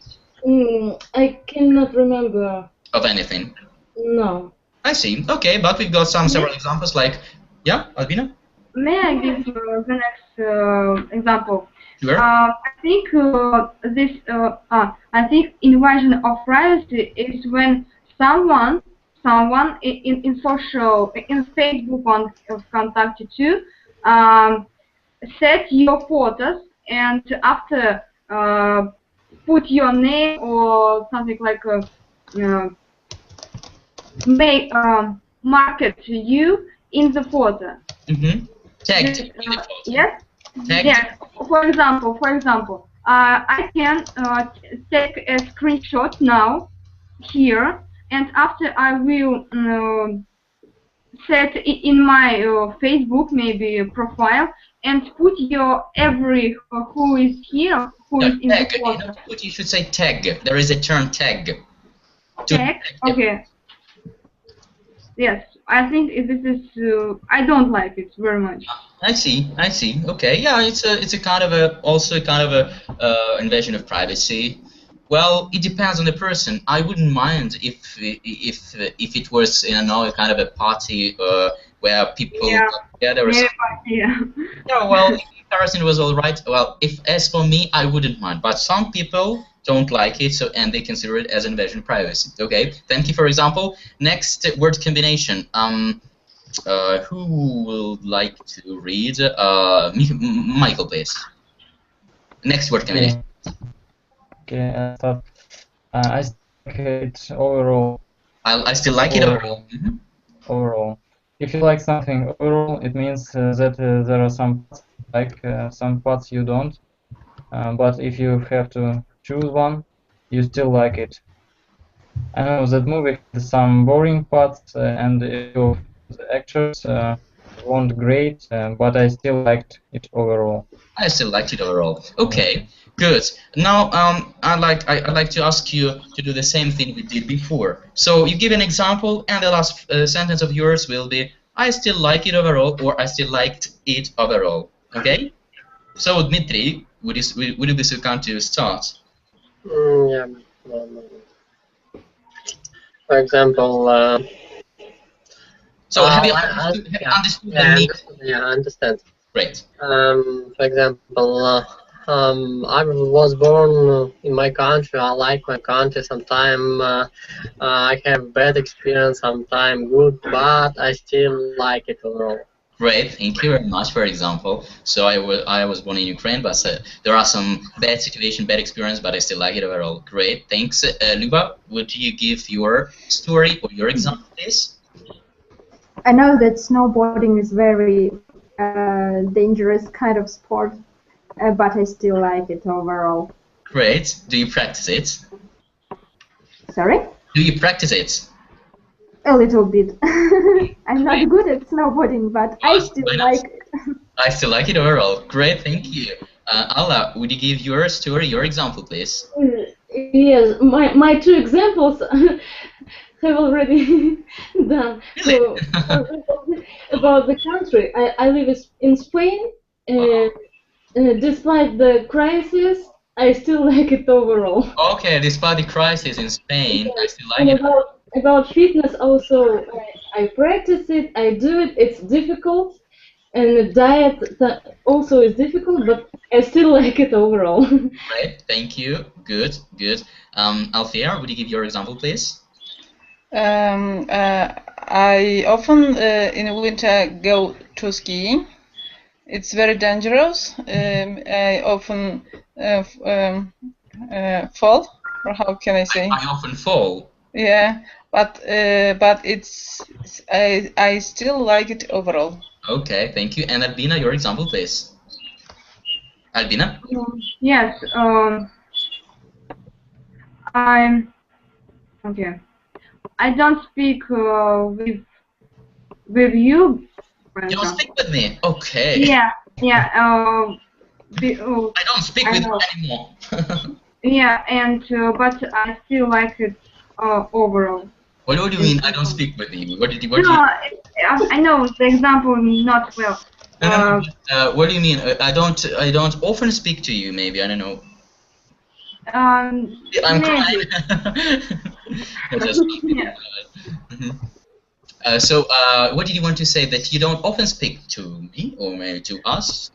I cannot remember.
Of anything?
No.
I see. Okay, but we've got several examples. Like, yeah, Albina.
May I give the next example?
Sure.
I think I think invasion of privacy is when someone in Facebook on contact you set your photos and after put your name or something like market you in the photo.
Tagged in the photo.
Yes.
Tagged.
Yes. For example, I can take a screenshot now here, and after I will set it in my Facebook maybe profile and put your who is here, who is in the photo.
You should say tag. There is a term tag.
Tag. Okay. Yes, I think this is. I don't like it very much.
I see. Okay, yeah, it's a kind of also invasion of privacy. Well, it depends on the person. I wouldn't mind if it was kind of a party where people got together or something. Yeah, well, if the person was all right. Well, as for me, I wouldn't mind. But some people don't like it, and they consider it as an invasion of privacy. Okay, thank you. For example, next word combination. Who would like to read? Michael, please. Next word combination.
Okay, I think it's overall.
I still like it overall.
Overall. If you like something overall, it means that there are some parts some parts you don't. But if you have to choose one, you still like it. I know that movie had some boring parts and the actors weren't great, but I still liked it overall.
I still liked it overall. Okay, good. Now, I'd like to ask you to do the same thing we did before. So you give an example, and the last sentence of yours will be, I still like it overall, or I still liked it overall. Okay? So, Dmitry, would you be so kind to start?
Yeah. For example,
so have you understood the need?
Yeah, I understand.
Great.
For example, I was born in my country. I like my country. Sometimes I have bad experience, sometimes good, but I still like it overall.
Great, thank you very much. For example, so I was born in Ukraine, but there are some bad situation, bad experience, but I still like it overall. Great, thanks. Luba, would you give your story or your example, please?
I know that snowboarding is very dangerous kind of sport, but I still like it overall.
Great. Do you practice it?
Sorry?
Do you practice it?
A little bit. I'm not good at snowboarding, but I still like it.
I still like it overall. Great, thank you. Alla, would you give your story, your example, please?
Yes, my two examples have already done. So, for example, about the country, I live in Spain. Despite the crisis, I still like it overall.
Okay, despite the crisis in Spain, I still like it.
About fitness also, I practice it, I do it, it's difficult, and the diet also is difficult, but I still like it overall.
Right, thank you, good, good. Althea, would you give your example, please?
I often in winter go to skiing. It's very dangerous. I often fall, or how can I say?
I often fall.
Yeah, but it's I still like it overall.
Okay, thank you. And Albina, your example, please. Albina?
Yes. Okay. I don't speak with you.
You don't speak with me. Okay.
Yeah. Yeah.
I don't speak with you anymore.
Yeah, and but I still like it overall.
What do you mean? I don't speak with you. What did you?
I know the example not well.
What do you mean? I don't often speak to you. Maybe I don't know. I'm crying. So, what did you want to say? That you don't often speak to me or maybe to us?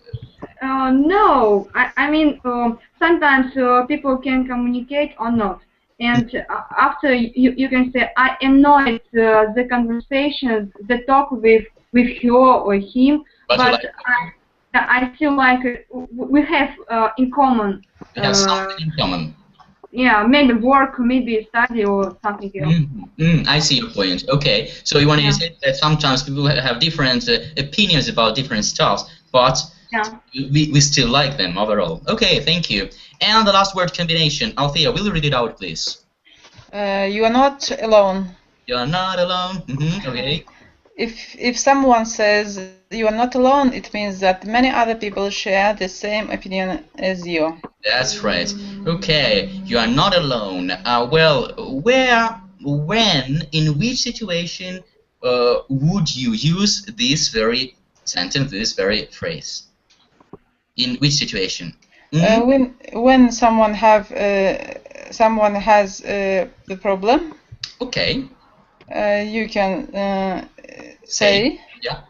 No, I mean sometimes people can communicate or not, and after you can say I annoyed the conversation, the talk with her or him, but I still like it. We have in common.
We have something in common.
Yeah, maybe work, maybe study or something else.
I see your point. Okay, so you wanted to say that sometimes people have different opinions about different stuff, but we still like them overall. Okay, thank you. And the last word combination. Althea, will you read it out, please?
You are not alone.
You are not alone. Okay.
If someone says you are not alone, it means that many other people share the same opinion as you.
That's right. Okay, you are not alone. Well, where, when, in which situation would you use this very sentence, this very phrase? In which situation?
When someone has the problem.
Okay.
You can say.
Yeah.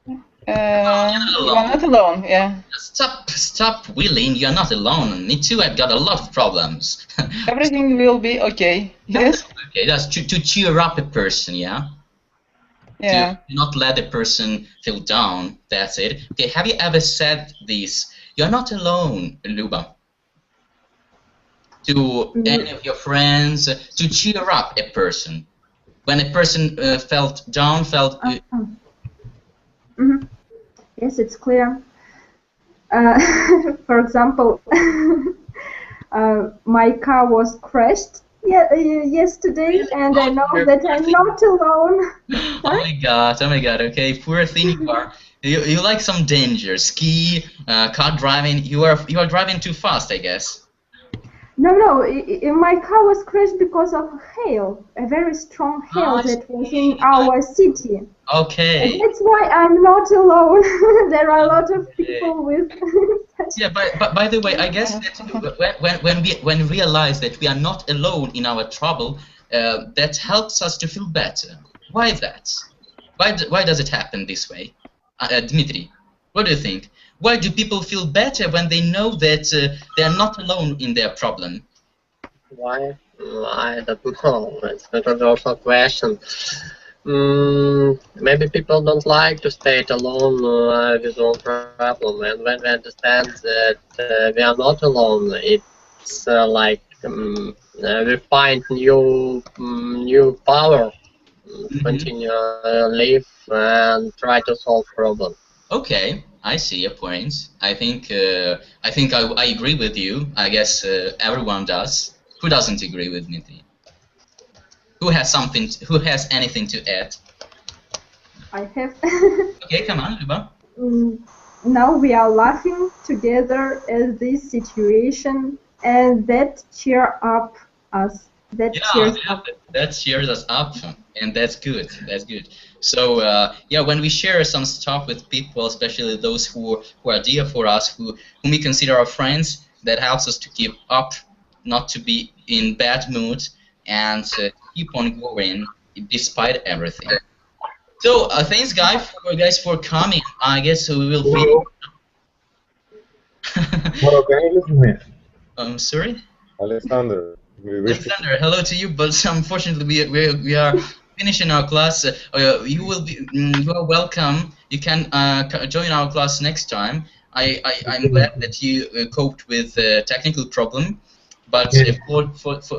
You are not alone. Yeah.
Stop willing. You are not alone. Me too. I've got a lot of problems.
Everything will be okay. Yes.
Okay. That's to cheer up a person. Yeah.
Yeah.
To not let the person feel down. That's it. Okay. Have you ever said this? You're not alone, Luba. To any of your friends, to cheer up a person. When a person felt down, felt...
Yes, it's clear. For example, my car was crashed yesterday, and I know that I'm not alone.
Oh my god, okay, poor thing you are. You like some danger, ski, car driving, you are driving too fast, I guess.
No, my car was crashed because of hail, a very strong hail that was in our city.
Okay.
And that's why I'm not alone. There are a lot of people with.
Yeah, but by the way, I guess that when we realize that we are not alone in our trouble, that helps us to feel better. Why that? Why does it happen this way? Dmitry, what do you think? Why do people feel better when they know that they are not alone in their problem?
Why? I don't know. It's a controversial question. Maybe people don't like to stay alone with their own problem, and when we understand that we are not alone, it's like we find new power to continue live and try to solve problems.
Okay, I see your point. I think I agree with you. I guess everyone does. Who doesn't agree with me? Who has anything to add?
I have.
Okay, come on, Luba.
Now we are laughing together at this situation, and that cheers up us. That
cheers us up, and that's good. That's good. So yeah, when we share some stuff with people, especially those who are dear for us, whom we consider our friends, that helps us to keep up, not to be in bad mood, and keep on going despite everything. So thanks, guys, for coming. I guess we will finish.
Hello, can you listen to me?
Sorry?
Alexander.
Alexander, hello to you, but unfortunately we are finishing our class. You are welcome. You can join our class next time. I'm glad that you coped with the technical problem, but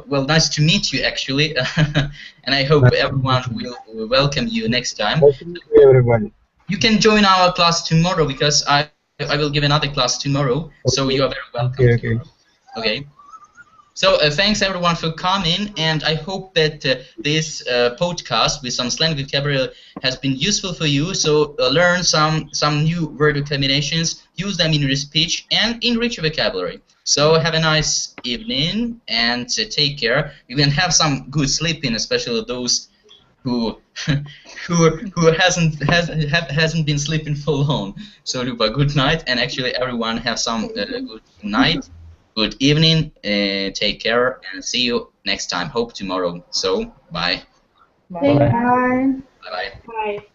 well, nice to meet you actually, and I hope everyone will welcome you next time.
Everybody.
You can join our class tomorrow because I will give another class tomorrow, so you are very welcome. Okay. So thanks everyone for coming, and I hope that this podcast with some slang vocabulary has been useful for you. So learn some new word combinations, use them in your speech, and enrich your vocabulary. So have a nice evening and take care. You can have some good sleeping, especially those who hasn't been sleeping for long. So Luba, good night, and actually everyone have some good night. Good evening, take care, and see you next time. Hope tomorrow. So, bye.
Bye.
Bye.
Bye.